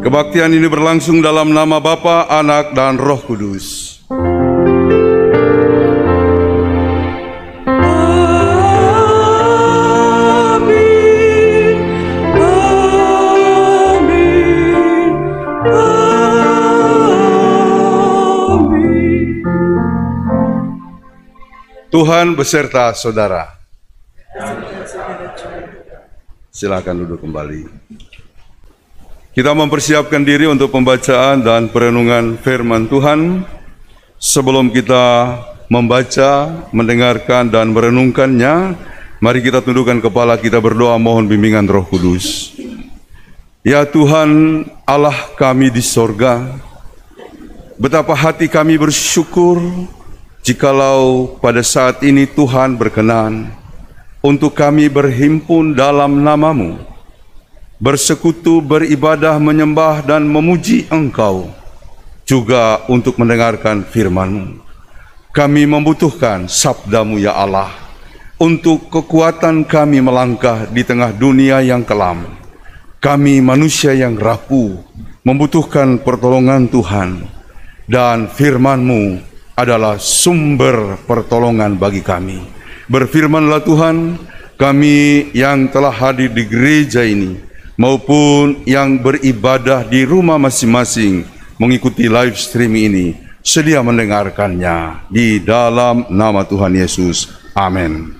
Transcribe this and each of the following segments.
Kebaktian ini berlangsung dalam nama Bapa, Anak, dan Roh Kudus. Tuhan beserta saudara. Silakan duduk kembali. Kita mempersiapkan diri untuk pembacaan dan perenungan firman Tuhan. Sebelum kita membaca, mendengarkan, dan merenungkannya, mari kita tundukkan kepala kita berdoa mohon bimbingan Roh Kudus. Ya Tuhan, Allah kami di sorga, betapa hati kami bersyukur jikalau pada saat ini Tuhan berkenan untuk kami berhimpun dalam nama-Mu, bersekutu, beribadah, menyembah, dan memuji Engkau, juga untuk mendengarkan firman-Mu. Kami membutuhkan sabda-Mu ya Allah, untuk kekuatan kami melangkah di tengah dunia yang kelam. Kami manusia yang rapuh, membutuhkan pertolongan Tuhan, dan firman-Mu adalah sumber pertolongan bagi kami. Berfirmanlah Tuhan, kami yang telah hadir di gereja ini, maupun yang beribadah di rumah masing-masing mengikuti live stream ini, sedia mendengarkannya di dalam nama Tuhan Yesus. Amin.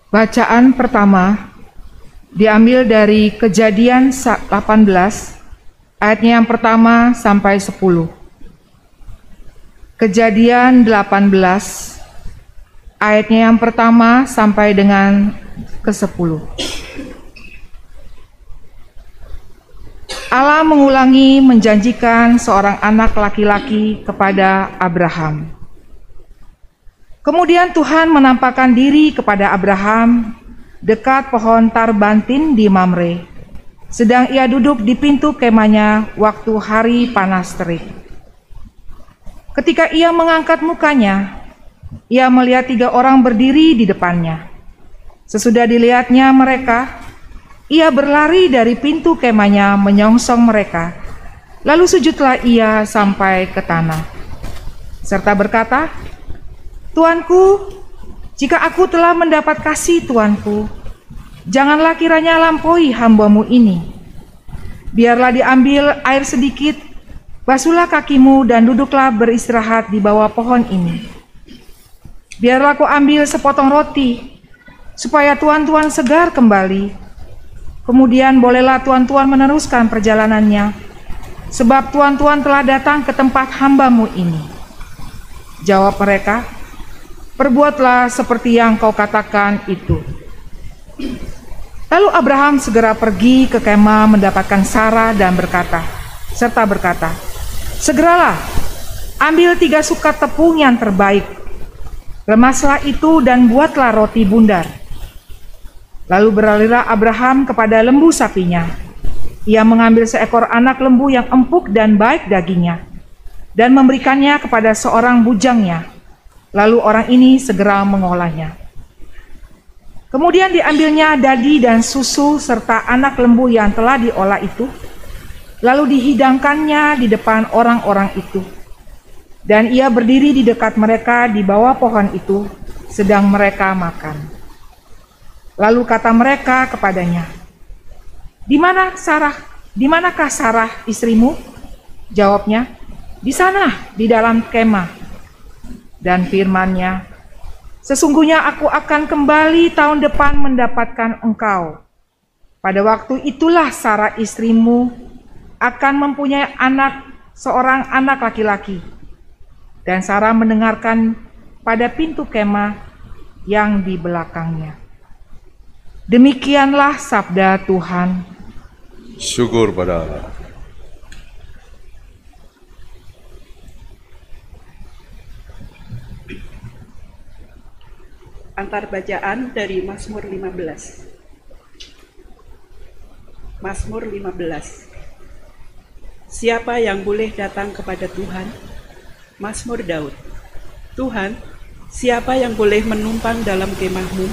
Bacaan pertama diambil dari Kejadian 18 ayatnya yang pertama sampai 10. Kejadian 18 ayatnya yang pertama sampai dengan ke-10. Allah mengulangi menjanjikan seorang anak laki-laki kepada Abraham. Kemudian Tuhan menampakkan diri kepada Abraham dekat pohon tarbantin di Mamre, sedang ia duduk di pintu kemahnya waktu hari panas terik. Ketika ia mengangkat mukanya, ia melihat 3 orang berdiri di depannya. Sesudah dilihatnya mereka, ia berlari dari pintu kemahnya menyongsong mereka. Lalu sujudlah ia sampai ke tanah, serta berkata, "Tuanku, jika aku telah mendapat kasih Tuanku, janganlah kiranya lampaui hamba-Mu ini. Biarlah diambil air sedikit, basuhlah kakimu dan duduklah beristirahat di bawah pohon ini. Biarlah aku ambil sepotong roti, supaya tuan-tuan segar kembali. Kemudian bolehlah tuan-tuan meneruskan perjalanannya, sebab tuan-tuan telah datang ke tempat hamba-Mu ini." Jawab mereka, "Perbuatlah seperti yang kau katakan itu." Lalu Abraham segera pergi ke kemah mendapatkan Sarah dan serta berkata, "Segeralah, ambil 3 sukat tepung yang terbaik, remaslah itu dan buatlah roti bundar." Lalu beralihlah Abraham kepada lembu sapinya. Ia mengambil seekor anak lembu yang empuk dan baik dagingnya, dan memberikannya kepada seorang bujangnya. Lalu orang ini segera mengolahnya. Kemudian diambilnya dadi dan susu serta anak lembu yang telah diolah itu, lalu dihidangkannya di depan orang-orang itu. Dan ia berdiri di dekat mereka di bawah pohon itu, sedang mereka makan. Lalu kata mereka kepadanya, "Di manakah Sarah istrimu?" Jawabnya, "Di sana, di dalam kemah." Dan firman-Nya, "Sesungguhnya aku akan kembali tahun depan mendapatkan engkau. Pada waktu itulah Sarah istrimu akan mempunyai seorang anak laki-laki." Dan Sarah mendengarkan pada pintu kemah yang di belakangnya. Demikianlah sabda Tuhan. Syukur pada Allah. Antar bacaan dari Mazmur 15. Mazmur 15. Siapa yang boleh datang kepada Tuhan? Mazmur Daud. Tuhan, Siapa yang boleh menumpang dalam kemahmu?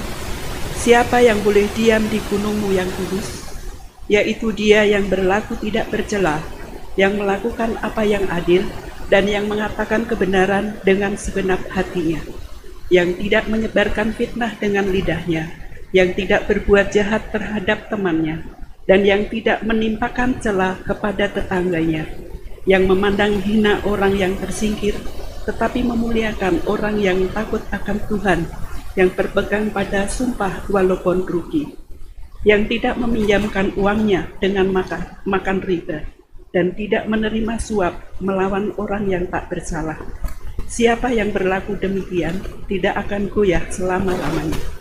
Siapa yang boleh diam di gunungmu yang kudus? Yaitu dia yang berlaku tidak bercela, yang melakukan apa yang adil, dan yang mengatakan kebenaran dengan segenap hatinya, yang tidak menyebarkan fitnah dengan lidahnya, yang tidak berbuat jahat terhadap temannya, dan yang tidak menimpakan cela kepada tetangganya, yang memandang hina orang yang tersingkir, tetapi memuliakan orang yang takut akan Tuhan, yang berpegang pada sumpah walaupun rugi, yang tidak meminjamkan uangnya dengan makan riba, dan tidak menerima suap melawan orang yang tak bersalah. Siapa yang berlaku demikian tidak akan goyah selama-lamanya.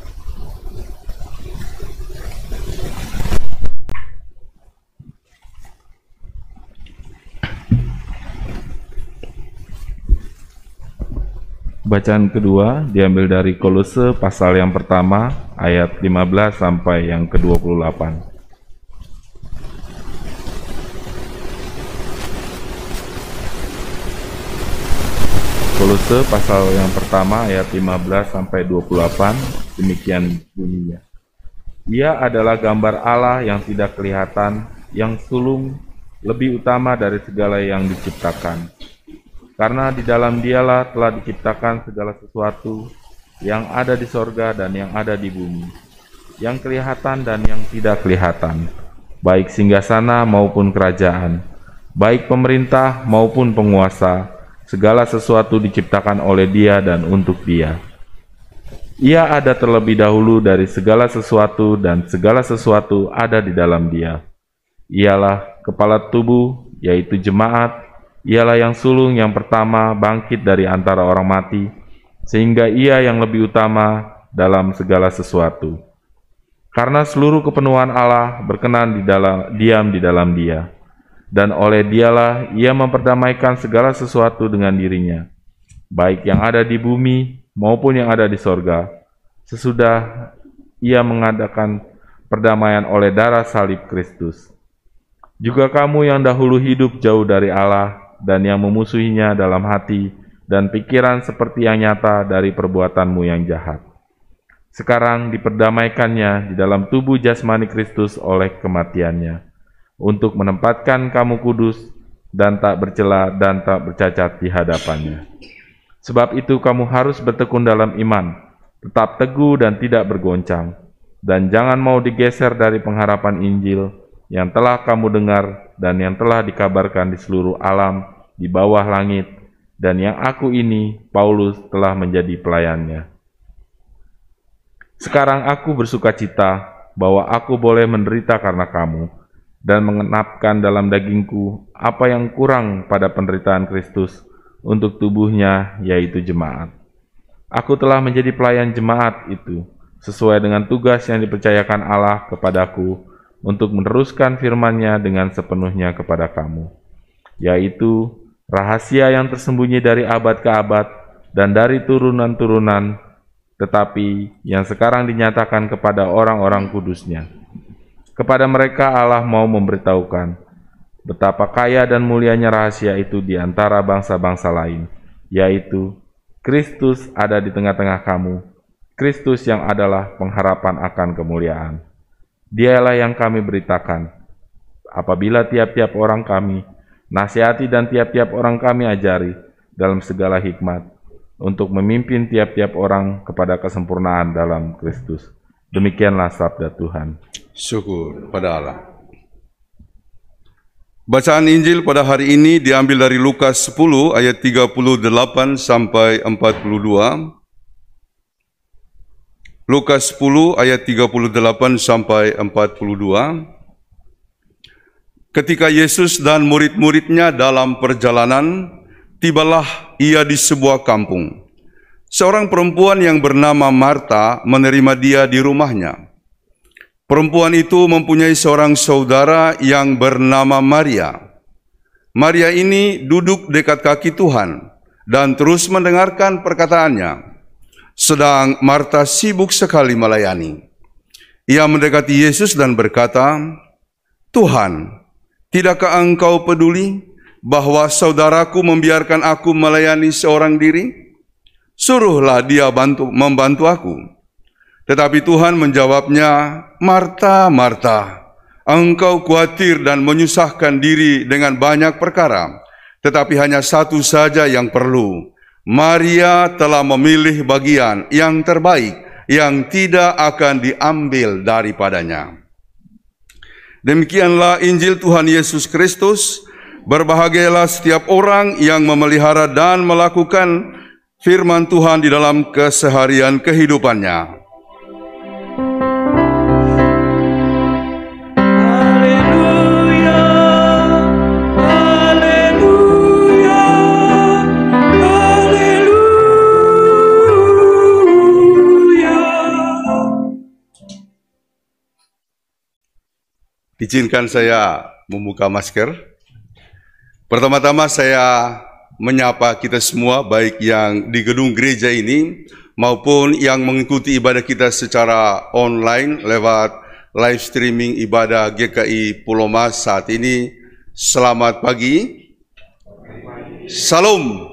Bacaan kedua diambil dari Kolose pasal yang pertama ayat 15 sampai yang ke-28. Kolose pasal yang pertama ayat 15 sampai 28, demikian bunyinya. Ia adalah gambar Allah yang tidak kelihatan, yang sulung, lebih utama dari segala yang diciptakan. Karena di dalam Dialah telah diciptakan segala sesuatu yang ada di sorga dan yang ada di bumi, yang kelihatan dan yang tidak kelihatan, baik singgasana maupun kerajaan, baik pemerintah maupun penguasa, segala sesuatu diciptakan oleh Dia dan untuk Dia. Ia ada terlebih dahulu dari segala sesuatu dan segala sesuatu ada di dalam Dia. Ialah kepala tubuh, yaitu jemaat. Ialah yang sulung yang pertama bangkit dari antara orang mati, sehingga ia yang lebih utama dalam segala sesuatu. Karena seluruh kepenuhan Allah berkenan diam di dalam Dia, dan oleh Dialah ia memperdamaikan segala sesuatu dengan dirinya, baik yang ada di bumi maupun yang ada di sorga, sesudah ia mengadakan perdamaian oleh darah salib Kristus. Juga kamu yang dahulu hidup jauh dari Allah, dan yang memusuhinya dalam hati dan pikiran seperti yang nyata dari perbuatanmu yang jahat, sekarang diperdamaikannya di dalam tubuh jasmani Kristus oleh kematiannya, untuk menempatkan kamu kudus dan tak bercela dan tak bercacat di hadapannya. Sebab itu kamu harus bertekun dalam iman, tetap teguh dan tidak bergoncang, dan jangan mau digeser dari pengharapan Injil yang telah kamu dengar dan yang telah dikabarkan di seluruh alam di bawah langit, dan yang aku ini, Paulus, telah menjadi pelayannya. Sekarang aku bersuka cita bahwa aku boleh menderita karena kamu, dan mengenapkan dalam dagingku apa yang kurang pada penderitaan Kristus untuk tubuhnya, yaitu jemaat. Aku telah menjadi pelayan jemaat itu, sesuai dengan tugas yang dipercayakan Allah kepadaku, untuk meneruskan firman-Nya dengan sepenuhnya kepada kamu, yaitu rahasia yang tersembunyi dari abad ke abad dan dari turunan-turunan, tetapi yang sekarang dinyatakan kepada orang-orang kudus-Nya. Kepada mereka Allah mau memberitahukan betapa kaya dan mulianya rahasia itu di antara bangsa-bangsa lain, yaitu Kristus ada di tengah-tengah kamu, Kristus yang adalah pengharapan akan kemuliaan. Dialah yang kami beritakan, apabila tiap-tiap orang kami nasihati dan tiap-tiap orang kami ajari dalam segala hikmat, untuk memimpin tiap-tiap orang kepada kesempurnaan dalam Kristus. Demikianlah sabda Tuhan. Syukur pada Allah. Bacaan Injil pada hari ini diambil dari Lukas 10 ayat 38 sampai 42. Lukas 10 ayat 38 sampai 42. Ketika Yesus dan murid-muridnya dalam perjalanan, tibalah ia di sebuah kampung. Seorang perempuan yang bernama Marta menerima dia di rumahnya. Perempuan itu mempunyai seorang saudara yang bernama Maria. Maria ini duduk dekat kaki Tuhan dan terus mendengarkan perkataannya. Sedang Marta sibuk sekali melayani. Ia mendekati Yesus dan berkata, "Tuhan, tidakkah engkau peduli bahwa saudaraku membiarkan aku melayani seorang diri? Suruhlah dia membantu aku. Tetapi Tuhan menjawabnya, Marta, Marta, engkau khawatir dan menyusahkan diri dengan banyak perkara, tetapi hanya satu saja yang perlu. Maria telah memilih bagian yang terbaik, yang tidak akan diambil daripadanya. Demikianlah Injil Tuhan Yesus Kristus. Berbahagialah setiap orang yang memelihara dan melakukan firman Tuhan di dalam keseharian kehidupannya. Haleluya, haleluya, haleluya. Izinkan saya membuka masker. Pertama-tama saya menyapa kita semua, baik yang di gedung gereja ini maupun yang mengikuti ibadah kita secara online lewat live streaming ibadah GKI Pulau Mas saat ini. Selamat pagi. Salam.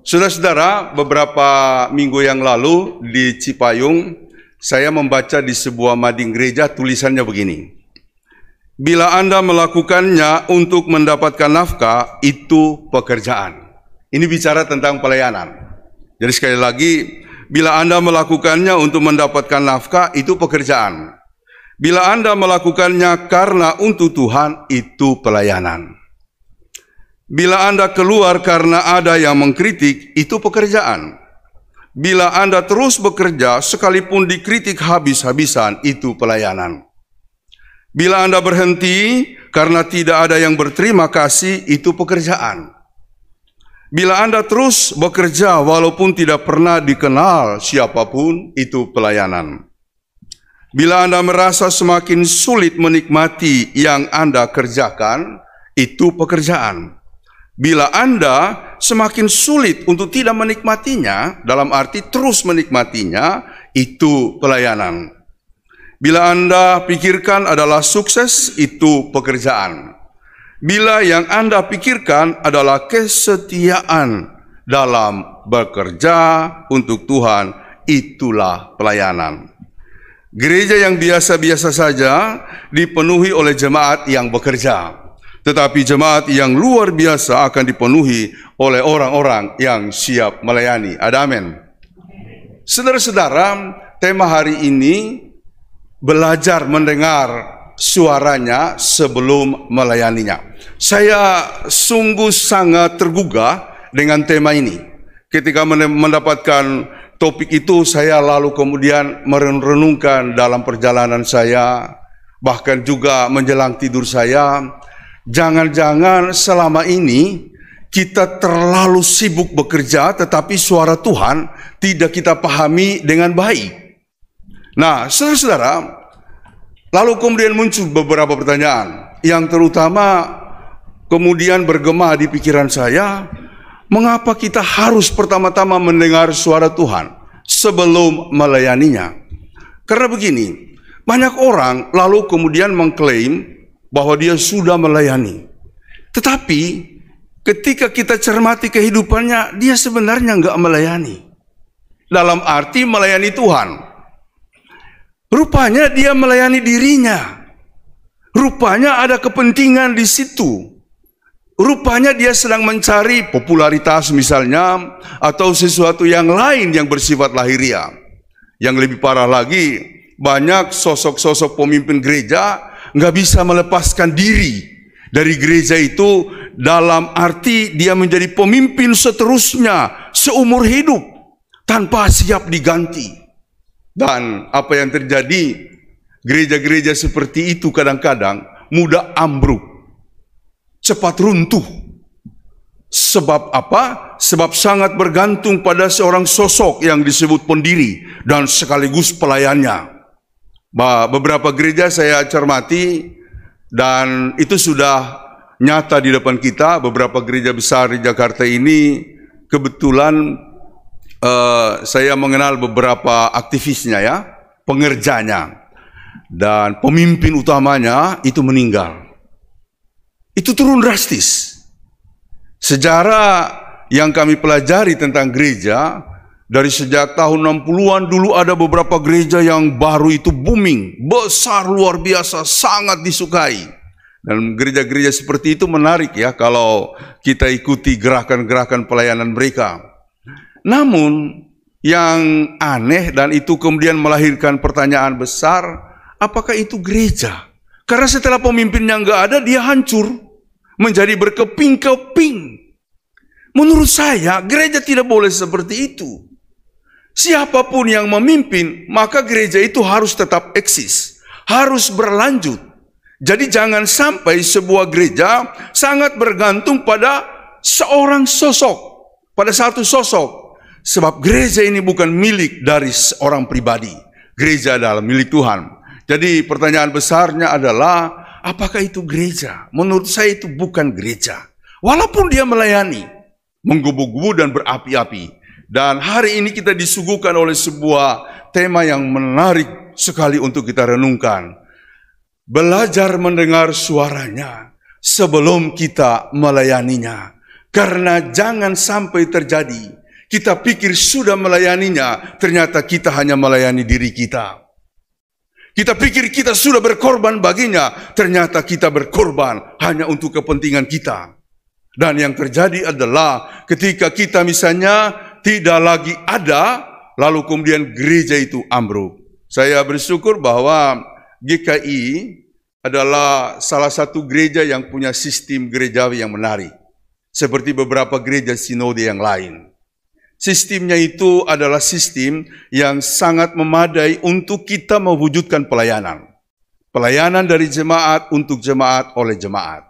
Saudara-saudara, beberapa minggu yang lalu di Cipayung, saya membaca di sebuah mading gereja tulisannya begini. Bila Anda melakukannya untuk mendapatkan nafkah, itu pekerjaan. Ini bicara tentang pelayanan. Jadi sekali lagi, bila Anda melakukannya untuk mendapatkan nafkah, itu pekerjaan. Bila Anda melakukannya karena untuk Tuhan, itu pelayanan. Bila Anda keluar karena ada yang mengkritik, itu pekerjaan. Bila Anda terus bekerja, sekalipun dikritik habis-habisan, itu pelayanan. Bila Anda berhenti karena tidak ada yang berterima kasih, itu pekerjaan. Bila Anda terus bekerja walaupun tidak pernah dikenal siapapun, itu pelayanan. Bila Anda merasa semakin sulit menikmati yang Anda kerjakan, itu pekerjaan. Bila Anda semakin sulit untuk tidak menikmatinya, dalam arti terus menikmatinya, itu pelayanan. Bila Anda pikirkan adalah sukses, itu pekerjaan. Bila yang Anda pikirkan adalah kesetiaan dalam bekerja untuk Tuhan, itulah pelayanan. Gereja yang biasa-biasa saja dipenuhi oleh jemaat yang bekerja. Tetapi jemaat yang luar biasa akan dipenuhi oleh orang-orang yang siap melayani. Ada amin. Saudara-saudara, tema hari ini belajar mendengar suaranya sebelum melayaninya. Saya sungguh sangat tergugah dengan tema ini. Ketika mendapatkan topik itu, saya lalu kemudian merenungkan dalam perjalanan saya, bahkan juga menjelang tidur saya, jangan-jangan selama ini kita terlalu sibuk bekerja, tetapi suara Tuhan tidak kita pahami dengan baik. Nah, saudara-saudara, lalu kemudian muncul beberapa pertanyaan yang terutama kemudian bergema di pikiran saya, mengapa kita harus pertama-tama mendengar suara Tuhan sebelum melayaninya? Karena begini, banyak orang lalu kemudian mengklaim bahwa dia sudah melayani. Tetapi ketika kita cermati kehidupannya, dia sebenarnya enggak melayani. Dalam arti melayani Tuhan. Rupanya dia melayani dirinya. Rupanya ada kepentingan di situ. Rupanya dia sedang mencari popularitas misalnya, atau sesuatu yang lain yang bersifat lahiriah. Yang lebih parah lagi, banyak sosok-sosok pemimpin gereja nggak bisa melepaskan diri dari gereja itu, dalam arti dia menjadi pemimpin seterusnya seumur hidup tanpa siap diganti. Dan apa yang terjadi, gereja-gereja seperti itu kadang-kadang mudah ambruk, cepat runtuh. Sebab apa? Sebab sangat bergantung pada seorang sosok yang disebut pendiri dan sekaligus pelayannya. Beberapa gereja saya cermati dan itu sudah nyata di depan kita. Beberapa gereja besar di Jakarta ini kebetulan saya mengenal beberapa aktivisnya ya, pengerjanya, dan pemimpin utamanya itu meninggal. Itu turun drastis. Sejarah yang kami pelajari tentang gereja, dari sejak tahun 60-an dulu ada beberapa gereja yang baru itu booming, besar luar biasa, sangat disukai. Dan gereja-gereja seperti itu menarik ya kalau kita ikuti gerakan-gerakan pelayanan mereka. Namun yang aneh dan itu kemudian melahirkan pertanyaan besar, apakah itu gereja? Karena setelah pemimpinnya nggak ada, dia hancur, menjadi berkeping-keping. Menurut saya, gereja tidak boleh seperti itu. Siapapun yang memimpin, maka gereja itu harus tetap eksis, harus berlanjut. Jadi jangan sampai sebuah gereja sangat bergantung pada seorang sosok, pada satu sosok. Sebab gereja ini bukan milik dari seorang pribadi. Gereja adalah milik Tuhan. Jadi pertanyaan besarnya adalah, apakah itu gereja? Menurut saya itu bukan gereja. Walaupun dia melayani, menggebu-gebu dan berapi-api. Dan hari ini kita disuguhkan oleh sebuah tema yang menarik sekali untuk kita renungkan. Belajar mendengar suaranya sebelum kita melayaninya. Karena jangan sampai terjadi, kita pikir sudah melayaninya, ternyata kita hanya melayani diri kita. Kita pikir kita sudah berkorban baginya, ternyata kita berkorban hanya untuk kepentingan kita. Dan yang terjadi adalah ketika kita misalnya tidak lagi ada, lalu kemudian gereja itu ambruk. Saya bersyukur bahwa GKI adalah salah satu gereja yang punya sistem gerejawi yang menarik. Seperti beberapa gereja sinode yang lain. Sistemnya itu adalah sistem yang sangat memadai untuk kita mewujudkan pelayanan. Pelayanan dari jemaat untuk jemaat oleh jemaat.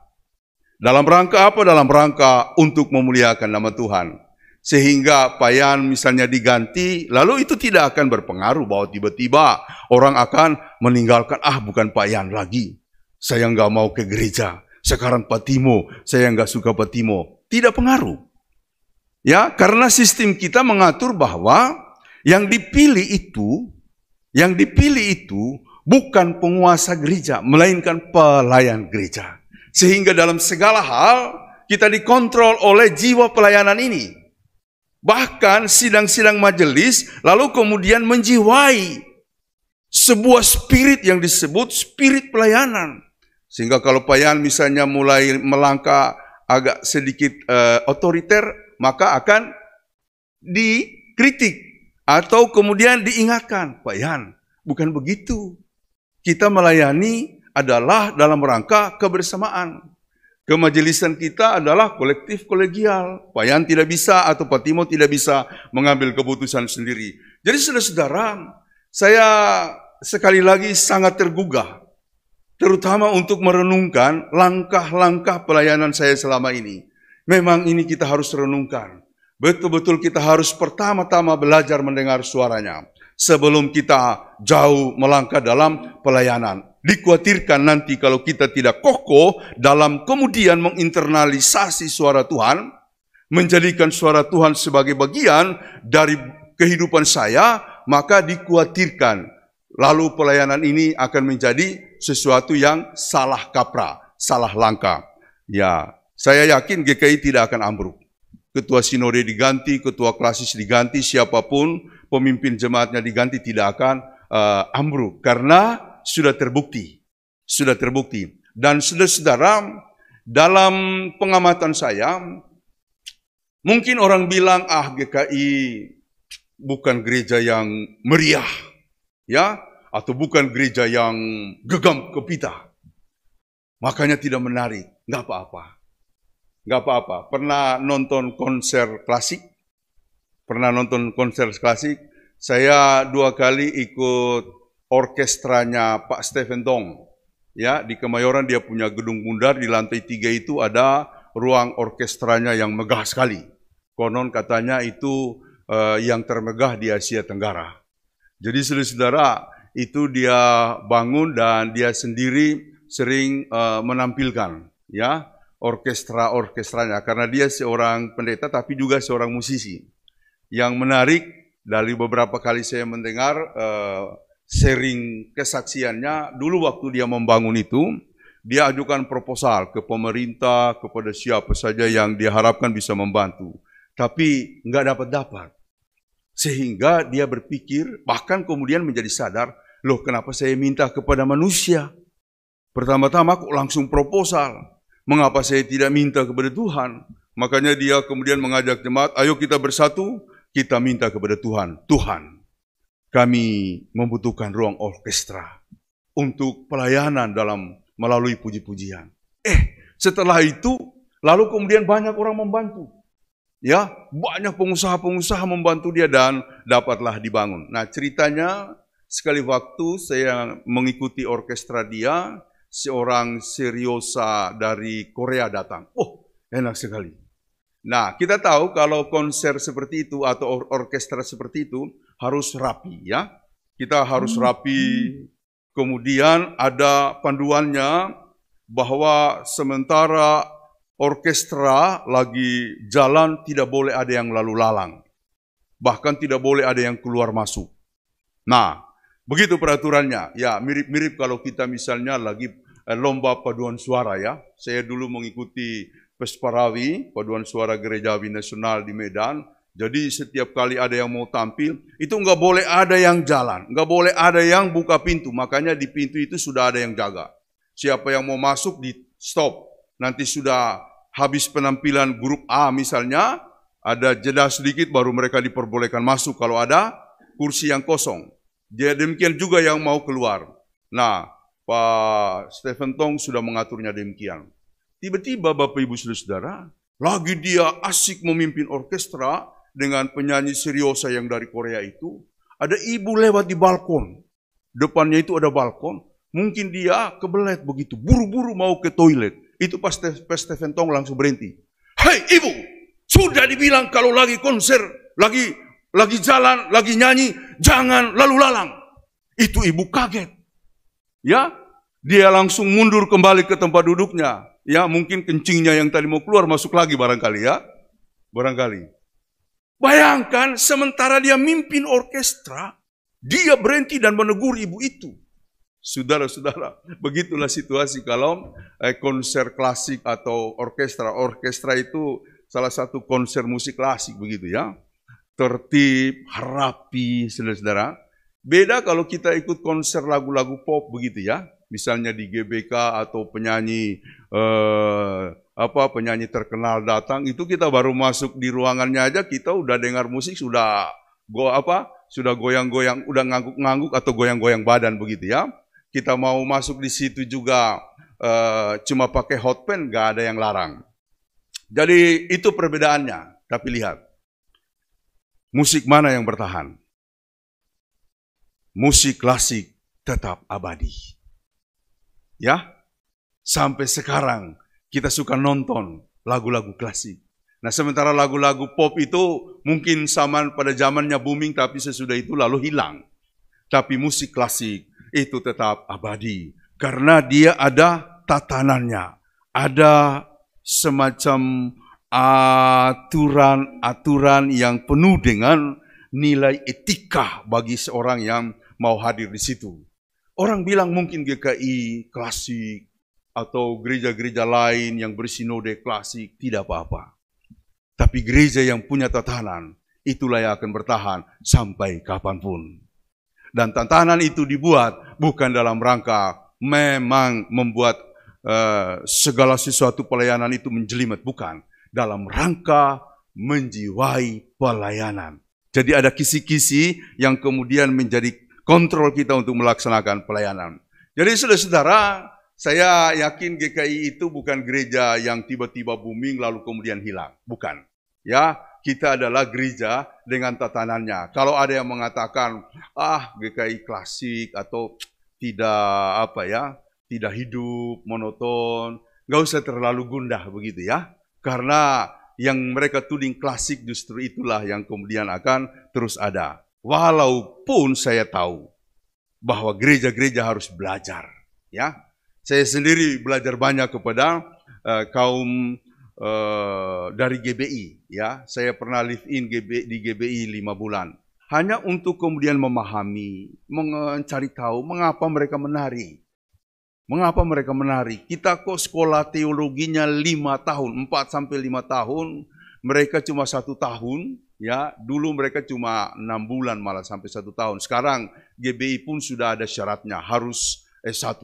Dalam rangka apa? Dalam rangka untuk memuliakan nama Tuhan. Sehingga payan misalnya diganti, lalu itu tidak akan berpengaruh bahwa tiba-tiba orang akan meninggalkan, bukan payan lagi. Saya nggak mau ke gereja. Sekarang Pak Timo, saya nggak suka Pak Timo. Tidak pengaruh. Ya, karena sistem kita mengatur bahwa yang dipilih itu bukan penguasa gereja, melainkan pelayan gereja. Sehingga dalam segala hal kita dikontrol oleh jiwa pelayanan ini. Bahkan sidang-sidang majelis lalu kemudian menjiwai sebuah spirit yang disebut spirit pelayanan. Sehingga kalau pelayan misalnya mulai melangkah agak sedikit otoriter, maka akan dikritik atau kemudian diingatkan, pelayan, bukan begitu. Kita melayani adalah dalam rangka kebersamaan. Kemajelisan kita adalah kolektif kolegial. Payan tidak bisa atau Pak Timo tidak bisa mengambil keputusan sendiri. Jadi saudara-saudara, saya sekali lagi sangat tergugah. Terutama untuk merenungkan langkah-langkah pelayanan saya selama ini. Memang ini kita harus renungkan. Betul-betul kita harus pertama-tama belajar mendengar suaranya. Sebelum kita jauh melangkah dalam pelayanan. Dikhawatirkan nanti kalau kita tidak kokoh dalam kemudian menginternalisasi suara Tuhan, menjadikan suara Tuhan sebagai bagian dari kehidupan saya, maka dikhawatirkan lalu pelayanan ini akan menjadi sesuatu yang salah kaprah, salah langkah. Ya, saya yakin GKI tidak akan ambruk. Ketua sinode diganti, ketua klasis diganti, siapapun pemimpin jemaatnya diganti tidak akan ambruk karena sudah terbukti. Dan saudara-saudara, dalam pengamatan saya, mungkin orang bilang, GKI bukan gereja yang meriah, ya, atau bukan gereja yang gegam gempita. Makanya tidak menarik. Nggak apa-apa. Pernah nonton konser klasik? Saya 2 kali ikut orkestranya Pak Stephen Dong. Ya, di Kemayoran dia punya gedung bundar, di lantai 3 itu ada ruang orkestranya yang megah sekali. Konon katanya itu yang termegah di Asia Tenggara. Jadi saudara-saudara, itu dia bangun dan dia sendiri sering menampilkan ya orkestranya karena dia seorang pendeta tapi juga seorang musisi. Yang menarik dari beberapa kali saya mendengar sharing kesaksiannya, dulu waktu dia membangun itu, dia ajukan proposal ke pemerintah, kepada siapa saja yang dia harapkan bisa membantu. tapi nggak dapat. Sehingga dia berpikir, bahkan kemudian menjadi sadar, loh kenapa saya minta kepada manusia? Pertama-tama kok langsung proposal, mengapa saya tidak minta kepada Tuhan? Makanya dia kemudian mengajak jemaat, ayo kita bersatu, kita minta kepada Tuhan. Tuhan, kami membutuhkan ruang orkestra untuk pelayanan dalam melalui puji-pujian. Setelah itu, lalu kemudian banyak orang membantu. Ya, banyak pengusaha-pengusaha membantu dia dan dapatlah dibangun. Nah, ceritanya sekali waktu saya mengikuti orkestra dia, seorang seriosa dari Korea datang. Oh, enak sekali. Nah, kita tahu kalau konser seperti itu atau orkestra seperti itu harus rapi ya. Kita harus rapi. Kemudian ada panduannya bahwa sementara orkestra lagi jalan tidak boleh ada yang lalu lalang. Bahkan tidak boleh ada yang keluar masuk. Nah, begitu peraturannya. Ya, mirip-mirip kalau kita misalnya lagi lomba paduan suara ya. Saya dulu mengikuti Pesparawi, paduan suara Gerejawi Nasional di Medan. Jadi setiap kali ada yang mau tampil, itu nggak boleh ada yang jalan, nggak boleh ada yang buka pintu. Makanya di pintu itu sudah ada yang jaga. Siapa yang mau masuk di stop. Nanti sudah habis penampilan grup A misalnya, ada jeda sedikit baru mereka diperbolehkan masuk kalau ada kursi yang kosong. Jadi demikian juga yang mau keluar. Nah, Pak Stephen Tong sudah mengaturnya demikian. Tiba-tiba Bapak Ibu Saudara, lagi dia asik memimpin orkestra dengan penyanyi seriosa yang dari Korea itu, ada ibu lewat di balkon. Depannya itu ada balkon, mungkin dia kebelet begitu, buru-buru mau ke toilet. Itu pas Stephen Tong langsung berhenti. Hei ibu, sudah dibilang kalau lagi konser, lagi jalan, lagi nyanyi, jangan lalu lalang. Itu ibu kaget. Ya, dia langsung mundur kembali ke tempat duduknya. Ya, mungkin kencingnya yang tadi mau keluar masuk lagi barangkali ya. Barangkali. Bayangkan sementara dia mimpin orkestra, dia berhenti dan menegur ibu itu. Saudara-saudara, begitulah situasi kalau konser klasik atau orkestra. Orkestra itu salah satu konser musik klasik begitu ya. Tertib, rapi, saudara-saudara. Beda kalau kita ikut konser lagu-lagu pop begitu ya. Misalnya di GBK atau penyanyi penyanyi terkenal datang, itu kita baru masuk di ruangannya aja kita udah dengar musik sudah goyang-goyang, udah ngangguk-ngangguk atau goyang-goyang badan begitu ya. Kita mau masuk di situ juga cuma pakai hot pen, nggak ada yang larang. Jadi itu perbedaannya. Tapi lihat, musik mana yang bertahan? Musik klasik tetap abadi. Ya, sampai sekarang kita suka nonton lagu-lagu klasik. Nah, sementara lagu-lagu pop itu mungkin sama pada zamannya booming, tapi sesudah itu lalu hilang. Tapi musik klasik itu tetap abadi, karena dia ada tatanannya, ada semacam aturan-aturan yang penuh dengan nilai etika bagi seorang yang mau hadir di situ. Orang bilang mungkin GKI klasik atau gereja-gereja lain yang bersinode klasik, tidak apa-apa. Tapi gereja yang punya tatanan, itulah yang akan bertahan sampai kapanpun. Dan tatanan itu dibuat bukan dalam rangka memang membuat segala sesuatu pelayanan itu menjelimet, bukan. Dalam rangka menjiwai pelayanan. Jadi ada kisi-kisi yang kemudian menjadi kontrol kita untuk melaksanakan pelayanan. Jadi saudara-saudara, saya yakin GKI itu bukan gereja yang tiba-tiba booming lalu kemudian hilang. Bukan. Ya, kita adalah gereja dengan tatanannya. Kalau ada yang mengatakan, GKI klasik atau tidak tidak hidup, monoton, nggak usah terlalu gundah begitu ya. Karena yang mereka tuding klasik justru itulah yang kemudian akan terus ada. Walaupun saya tahu bahwa gereja-gereja harus belajar, ya. Saya sendiri belajar banyak kepada kaum dari GBI, ya. Saya pernah live in di GBI 5 bulan. Hanya untuk kemudian memahami, mencari tahu mengapa mereka menari. Mengapa mereka menari? Kita kok sekolah teologinya 5 tahun, 4 sampai 5 tahun, mereka cuma 1 tahun, ya. Dulu mereka cuma 6 bulan malah sampai 1 tahun. Sekarang GBI pun sudah ada syaratnya, harus S1.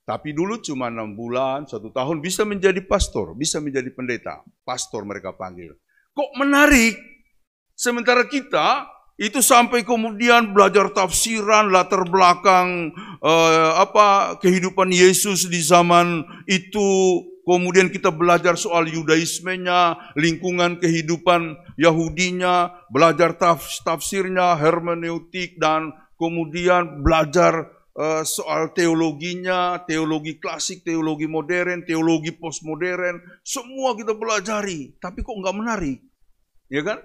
Tapi dulu cuma 6 bulan, 1 tahun bisa menjadi pastor, bisa menjadi pendeta. Pastor mereka panggil. Kok menarik? Sementara kita itu sampai kemudian belajar tafsiran, latar belakang kehidupan Yesus di zaman itu. Kemudian kita belajar soal Yudaismenya, lingkungan kehidupan Yahudinya, belajar tafsirnya, hermeneutik, dan kemudian belajar soal teologinya, teologi klasik, teologi modern, teologi postmodern. Semua kita pelajari, tapi kok nggak menarik, ya kan?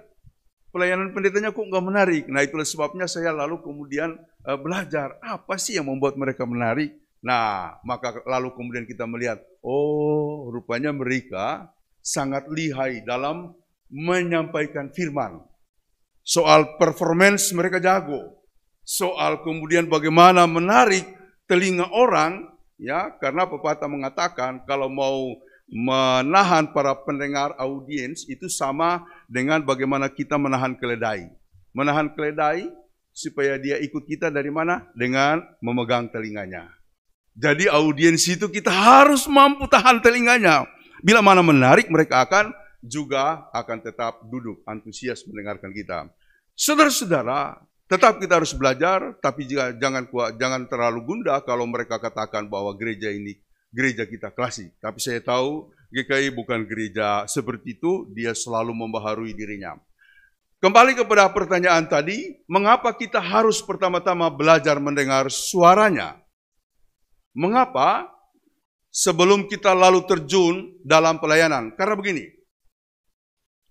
Pelayanan pendetanya kok nggak menarik. Nah, itulah sebabnya saya lalu kemudian belajar apa sih yang membuat mereka menarik. Nah, maka lalu kemudian kita melihat, oh, rupanya mereka sangat lihai dalam menyampaikan firman. Soal performance mereka jago. Soal kemudian bagaimana menarik telinga orang, ya, karena pepatah mengatakan kalau mau menahan para pendengar audiens itu sama dengan bagaimana kita menahan keledai. Menahan keledai supaya dia ikut kita dari mana? Dengan memegang telinganya. Jadi audiens itu kita harus mampu tahan telinganya. Bila mana menarik, mereka akan tetap duduk antusias mendengarkan kita. Saudara-saudara, tetap kita harus belajar, tapi jangan terlalu gundah kalau mereka katakan bahwa gereja ini gereja kita klasik. Tapi saya tahu GKI bukan gereja seperti itu, dia selalu membaharui dirinya. Kembali kepada pertanyaan tadi, mengapa kita harus pertama-tama belajar mendengar suaranya? Mengapa sebelum kita lalu terjun dalam pelayanan? Karena begini,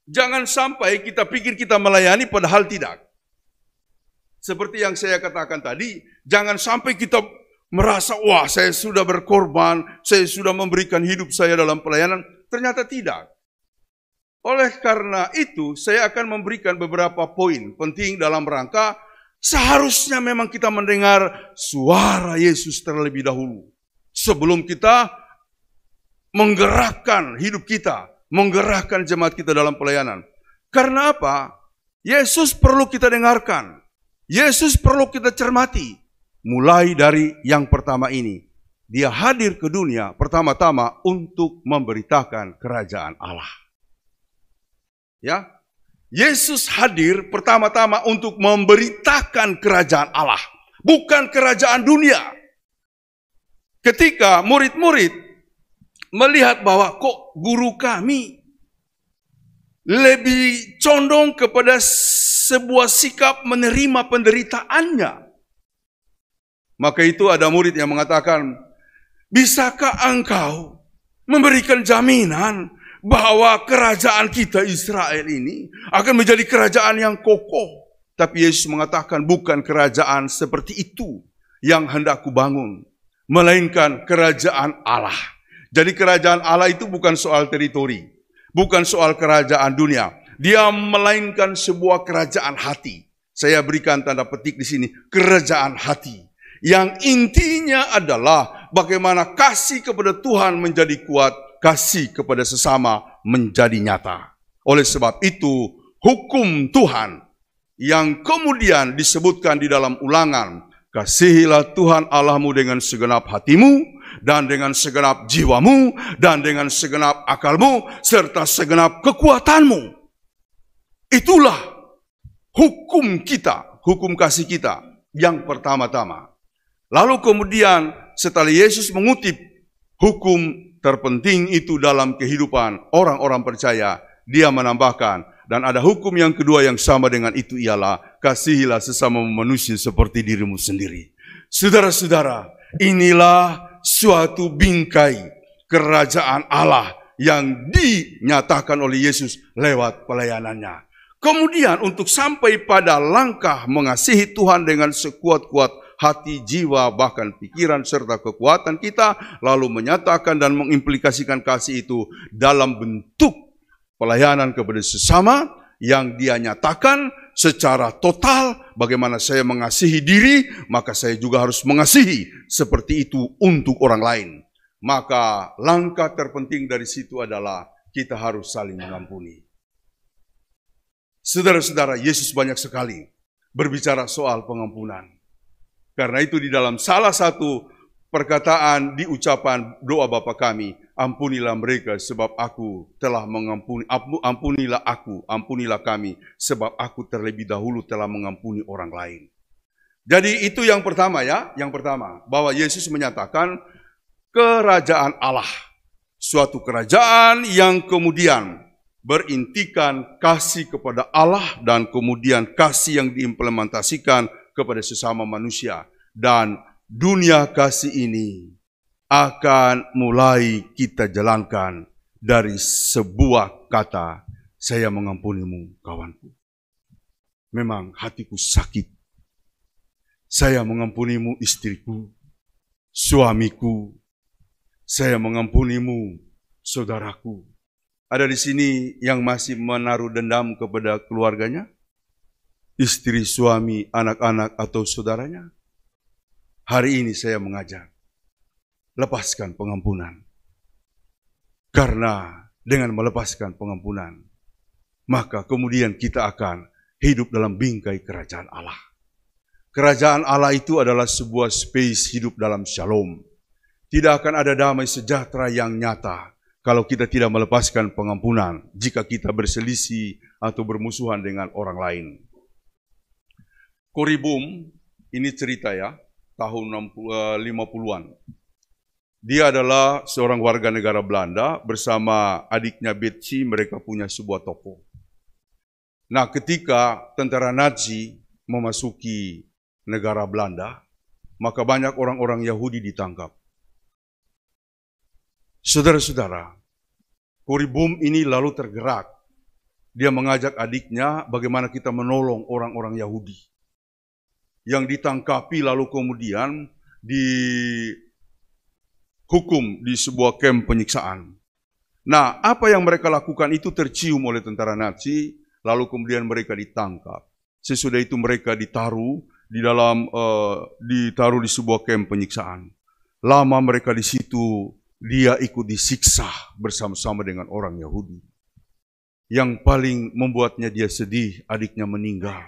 jangan sampai kita pikir kita melayani padahal tidak. Seperti yang saya katakan tadi, jangan sampai kita merasa, wah saya sudah berkorban, saya sudah memberikan hidup saya dalam pelayanan. Ternyata tidak. Oleh karena itu, saya akan memberikan beberapa poin penting dalam rangka seharusnya memang kita mendengar suara Yesus terlebih dahulu. Sebelum kita menggerakkan hidup kita, menggerakkan jemaat kita dalam pelayanan. Karena apa? Yesus perlu kita dengarkan. Yesus perlu kita cermati. Mulai dari yang pertama ini. Dia hadir ke dunia pertama-tama untuk memberitakan kerajaan Allah. Ya, Yesus hadir pertama-tama untuk memberitakan kerajaan Allah, bukan kerajaan dunia. Ketika murid-murid melihat bahwa kok guru kami lebih condong kepada sebuah sikap menerima penderitaannya, maka itu ada murid yang mengatakan, bisakah engkau memberikan jaminan bahwa kerajaan kita Israel ini akan menjadi kerajaan yang kokoh? Tapi Yesus mengatakan bukan kerajaan seperti itu yang hendak kubangun, melainkan kerajaan Allah. Jadi kerajaan Allah itu bukan soal teritori, bukan soal kerajaan dunia. Dia melainkan sebuah kerajaan hati. Saya berikan tanda petik di sini, kerajaan hati. Yang intinya adalah bagaimana kasih kepada Tuhan menjadi kuat, kasih kepada sesama menjadi nyata. Oleh sebab itu, hukum Tuhan yang kemudian disebutkan di dalam Ulangan, kasihilah Tuhan Allahmu dengan segenap hatimu, dan dengan segenap jiwamu, dan dengan segenap akalmu, serta segenap kekuatanmu. Itulah hukum kita, hukum kasih kita yang pertama-tama. Lalu kemudian setelah Yesus mengutip hukum terpenting itu dalam kehidupan orang-orang percaya, dia menambahkan, dan ada hukum yang kedua yang sama dengan itu, ialah kasihilah sesama manusia seperti dirimu sendiri. Saudara-saudara, inilah suatu bingkai kerajaan Allah yang dinyatakan oleh Yesus lewat pelayanannya. Kemudian untuk sampai pada langkah mengasihi Tuhan dengan sekuat-kuat hati, jiwa, bahkan pikiran serta kekuatan kita, lalu menyatakan dan mengimplikasikan kasih itu dalam bentuk pelayanan kepada sesama yang dia nyatakan secara total. Bagaimana saya mengasihi diri, maka saya juga harus mengasihi seperti itu untuk orang lain. Maka langkah terpenting dari situ adalah kita harus saling mengampuni. Saudara-saudara, Yesus banyak sekali berbicara soal pengampunan. Karena itu di dalam salah satu perkataan di ucapan doa Bapa kami, ampunilah mereka sebab aku telah mengampuni, ampunilah kami sebab aku terlebih dahulu telah mengampuni orang lain. Jadi itu yang pertama ya, yang pertama bahwa Yesus menyatakan kerajaan Allah, suatu kerajaan yang kemudian berintikan kasih kepada Allah dan kemudian kasih yang diimplementasikan kepada sesama manusia. Dan dunia kasih ini akan mulai kita jalankan dari sebuah kata, saya mengampunimu kawanku. Memang hatiku sakit. Saya mengampunimu istriku, suamiku. Saya mengampunimu saudaraku. Ada di sini yang masih menaruh dendam kepada keluarganya? Istri, suami, anak-anak, atau saudaranya? Hari ini saya mengajak, lepaskan pengampunan. Karena dengan melepaskan pengampunan, maka kemudian kita akan hidup dalam bingkai kerajaan Allah. Kerajaan Allah itu adalah sebuah space hidup dalam shalom. Tidak akan ada damai sejahtera yang nyata kalau kita tidak melepaskan pengampunan jika kita berselisih atau bermusuhan dengan orang lain. Corrie Boom, ini cerita ya, tahun 50-an. Dia adalah seorang warga negara Belanda bersama adiknya Betsy, mereka punya sebuah toko. Nah, ketika tentara Nazi memasuki negara Belanda, maka banyak orang-orang Yahudi ditangkap. Saudara-saudara, Corrie Boom ini lalu tergerak. Dia mengajak adiknya bagaimana kita menolong orang-orang Yahudi yang ditangkapi lalu kemudian dihukum di sebuah kamp penyiksaan. Nah, apa yang mereka lakukan itu tercium oleh tentara Nazi, lalu kemudian mereka ditangkap. Sesudah itu mereka ditaruh di sebuah kamp penyiksaan. Lama mereka di situ, dia ikut disiksa bersama-sama dengan orang Yahudi. Yang paling membuatnya dia sedih, adiknya meninggal.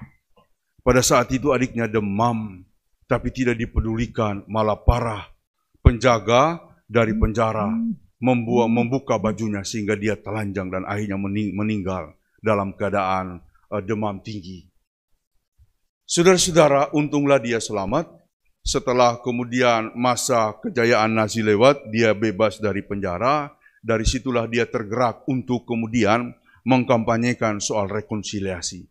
Pada saat itu adiknya demam, tapi tidak dipedulikan, malah parah. Penjaga dari penjara membuka bajunya sehingga dia telanjang dan akhirnya meninggal dalam keadaan demam tinggi. Saudara-saudara, untunglah dia selamat. Setelah kemudian masa kejayaan Nazi lewat, dia bebas dari penjara. Dari situlah dia tergerak untuk kemudian mengkampanyekan soal rekonsiliasi,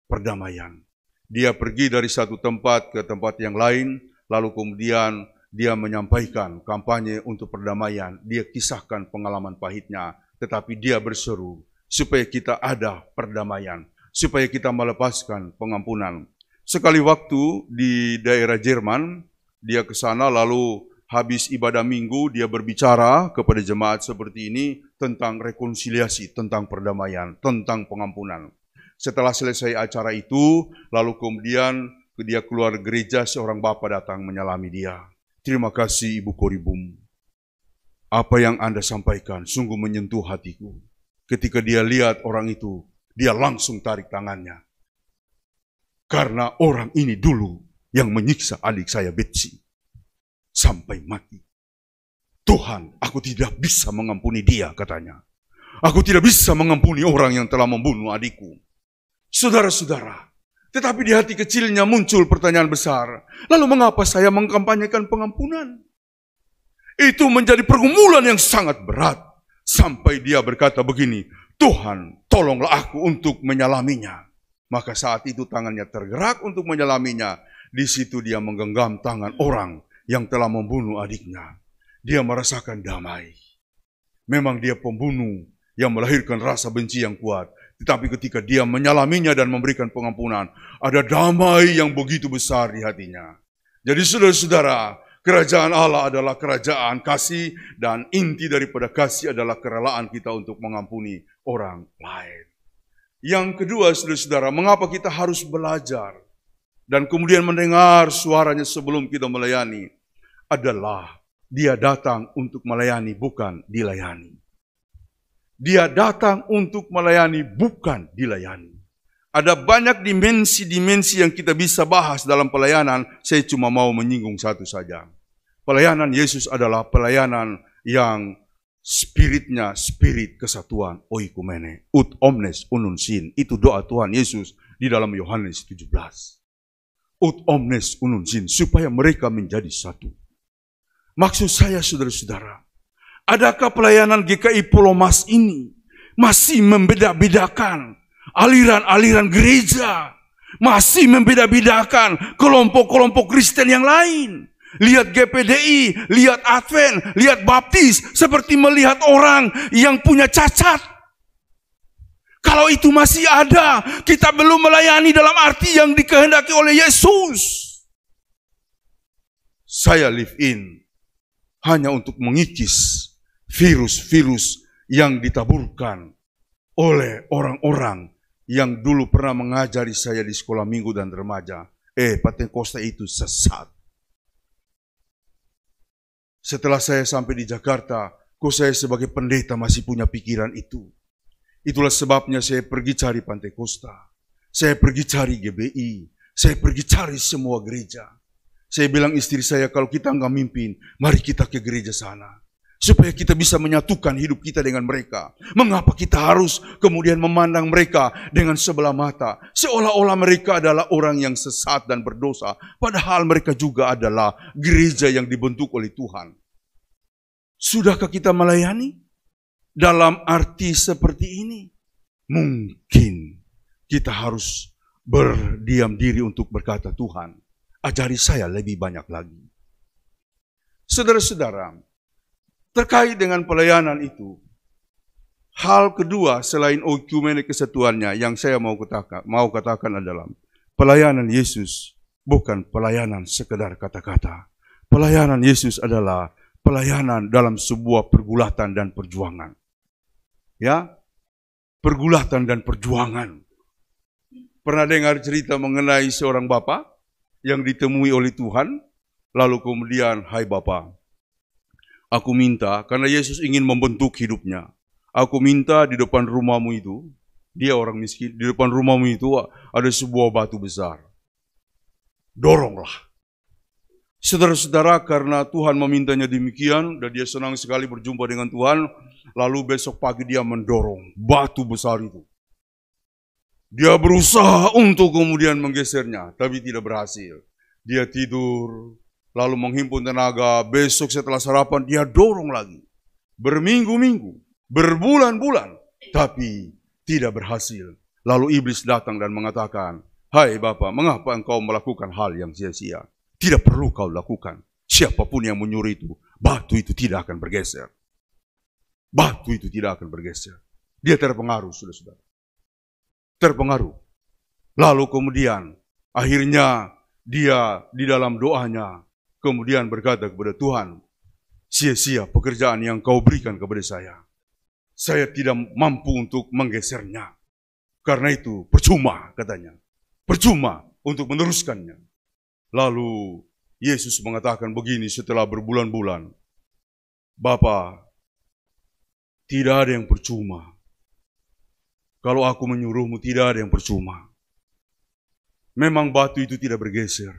perdamaian. Dia pergi dari satu tempat ke tempat yang lain, lalu kemudian dia menyampaikan kampanye untuk perdamaian. Dia kisahkan pengalaman pahitnya, tetapi dia berseru supaya kita ada perdamaian, supaya kita melepaskan pengampunan. Sekali waktu di daerah Jerman, dia ke sana lalu habis ibadah minggu, dia berbicara kepada jemaat seperti ini tentang rekonsiliasi, tentang perdamaian, tentang pengampunan. Setelah selesai acara itu, lalu kemudian dia keluar gereja, seorang bapak datang menyalami dia. Terima kasih Ibu Corrie Boom. Apa yang Anda sampaikan sungguh menyentuh hatiku. Ketika dia lihat orang itu, dia langsung tarik tangannya. Karena orang ini dulu yang menyiksa adik saya Betsy sampai mati. Tuhan, aku tidak bisa mengampuni dia, katanya. Aku tidak bisa mengampuni orang yang telah membunuh adikku. Saudara-saudara, tetapi di hati kecilnya muncul pertanyaan besar. Lalu mengapa saya mengkampanyekan pengampunan? Itu menjadi pergumulan yang sangat berat. Sampai dia berkata begini, Tuhan, tolonglah aku untuk menyalaminya. Maka saat itu tangannya tergerak untuk menyalaminya. Di situ dia menggenggam tangan orang yang telah membunuh adiknya. Dia merasakan damai. Memang dia pembunuh yang melahirkan rasa benci yang kuat. Tetapi ketika dia menyalaminya dan memberikan pengampunan, ada damai yang begitu besar di hatinya. Jadi saudara-saudara, kerajaan Allah adalah kerajaan kasih, dan inti daripada kasih adalah kerelaan kita untuk mengampuni orang lain. Yang kedua, saudara-saudara, mengapa kita harus belajar dan kemudian mendengar suaranya sebelum kita melayani, adalah dia datang untuk melayani, bukan dilayani. Dia datang untuk melayani, bukan dilayani. Ada banyak dimensi-dimensi yang kita bisa bahas dalam pelayanan. Saya cuma mau menyinggung satu saja. Pelayanan Yesus adalah pelayanan yang spiritnya spirit kesatuan, oikumene, ut omnes unun sin. Itu doa Tuhan Yesus di dalam Yohanes 17. Ut omnes unun sin, supaya mereka menjadi satu. Maksud saya saudara-saudara, adakah pelayanan GKI Pulau Mas ini masih membeda-bedakan aliran-aliran gereja, masih membeda-bedakan kelompok-kelompok Kristen yang lain? Lihat GPDI, lihat Advent, lihat Baptis, seperti melihat orang yang punya cacat. Kalau itu masih ada, kita belum melayani dalam arti yang dikehendaki oleh Yesus. Saya live in hanya untuk mengikis virus-virus yang ditaburkan oleh orang-orang yang dulu pernah mengajari saya di sekolah minggu dan remaja. Pentekosta itu sesat. Setelah saya sampai di Jakarta, kok saya sebagai pendeta masih punya pikiran itu. Itulah sebabnya saya pergi cari Pantekosta. Saya pergi cari GBI. Saya pergi cari semua gereja. Saya bilang istri saya, kalau kita nggak mimpin, mari kita ke gereja sana. Supaya kita bisa menyatukan hidup kita dengan mereka. Mengapa kita harus kemudian memandang mereka dengan sebelah mata? Seolah-olah mereka adalah orang yang sesat dan berdosa. Padahal mereka juga adalah gereja yang dibentuk oleh Tuhan. Sudahkah kita melayani dalam arti seperti ini? Mungkin kita harus berdiam diri untuk berkata, Tuhan, ajari saya lebih banyak lagi. Saudara-saudara, terkait dengan pelayanan itu, hal kedua selain oikumene kesatuannya yang saya mau katakan adalah pelayanan Yesus bukan pelayanan sekedar kata-kata. Pelayanan Yesus adalah pelayanan dalam sebuah pergulatan dan perjuangan. Ya, pergulatan dan perjuangan. Pernah dengar cerita mengenai seorang bapak yang ditemui oleh Tuhan, lalu kemudian, hai bapak, aku minta, karena Yesus ingin membentuk hidupnya. Aku minta di depan rumahmu itu, dia orang miskin, di depan rumahmu itu ada sebuah batu besar. Doronglah. Saudara-saudara, karena Tuhan memintanya demikian, dan dia senang sekali berjumpa dengan Tuhan, lalu besok pagi dia mendorong batu besar itu. Dia berusaha untuk kemudian menggesernya, tapi tidak berhasil. Dia tidur, lalu menghimpun tenaga, besok setelah sarapan dia dorong lagi. Berminggu-minggu, berbulan-bulan, tapi tidak berhasil. Lalu iblis datang dan mengatakan, hai Bapak, mengapa engkau melakukan hal yang sia-sia? Tidak perlu kau lakukan. Siapapun yang menyuruh itu, batu itu tidak akan bergeser. Batu itu tidak akan bergeser. Dia terpengaruh, saudara-saudara. Terpengaruh. Lalu kemudian, akhirnya dia di dalam doanya, kemudian berkata kepada Tuhan, sia-sia pekerjaan yang kau berikan kepada saya. Saya tidak mampu untuk menggesernya. Karena itu percuma katanya. Percuma untuk meneruskannya. Lalu Yesus mengatakan begini setelah berbulan-bulan. Bapa, tidak ada yang percuma. Kalau aku menyuruhmu tidak ada yang percuma. Memang batu itu tidak bergeser.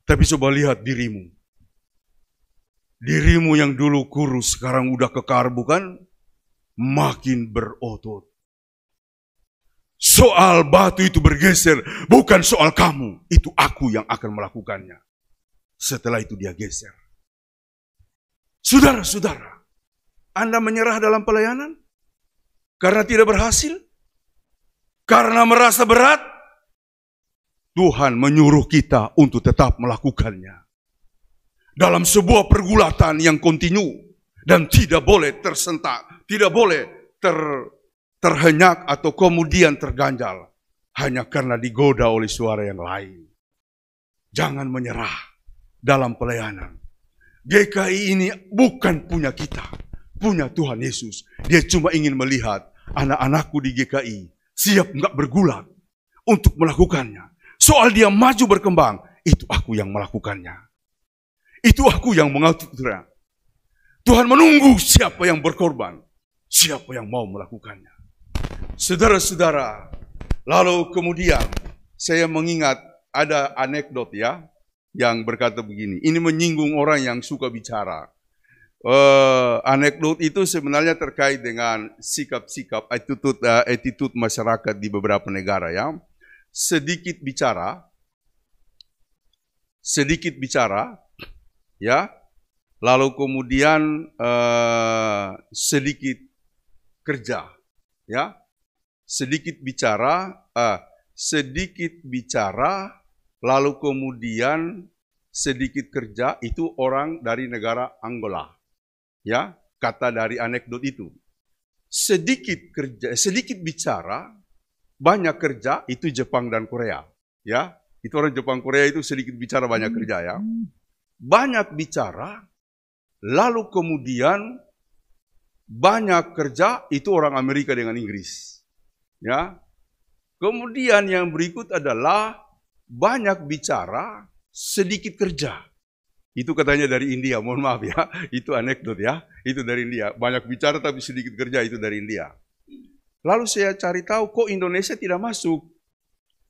Tapi coba lihat dirimu. Dirimu yang dulu kurus sekarang udah kekar bukan? Makin berotot. Soal batu itu bergeser bukan soal kamu. Itu aku yang akan melakukannya. Setelah itu dia geser. Saudara-saudara, Anda menyerah dalam pelayanan? Karena tidak berhasil? Karena merasa berat? Tuhan menyuruh kita untuk tetap melakukannya. Dalam sebuah pergulatan yang kontinu dan tidak boleh tersentak, tidak boleh terhenyak atau kemudian terganjal hanya karena digoda oleh suara yang lain. Jangan menyerah dalam pelayanan. GKI ini bukan punya kita, punya Tuhan Yesus. Dia cuma ingin melihat anak-anakku di GKI siap nggak bergulat untuk melakukannya. Soal dia maju berkembang, itu aku yang melakukannya. Itu aku yang mengaturnya. Tuhan menunggu siapa yang berkorban, siapa yang mau melakukannya. Saudara-saudara, Lalu kemudian saya mengingat ada anekdot ya yang berkata begini. Ini menyinggung orang yang suka bicara. Anekdot itu sebenarnya terkait dengan sikap-sikap, attitude masyarakat di beberapa negara ya. Sedikit bicara, ya. Lalu kemudian sedikit kerja, ya. Sedikit bicara, lalu kemudian sedikit kerja, itu orang dari negara Angola. Ya, kata dari anekdot itu. Sedikit bicara, banyak kerja, itu Jepang dan Korea. Ya, itu orang Jepang Korea itu sedikit bicara banyak kerja ya. Banyak bicara, lalu kemudian banyak kerja, itu orang Amerika dengan Inggris. Ya. Kemudian yang berikut adalah banyak bicara, sedikit kerja. Itu katanya dari India, mohon maaf ya. Itu anekdot ya, itu dari India. Banyak bicara tapi sedikit kerja, itu dari India. Lalu saya cari tahu kok Indonesia tidak masuk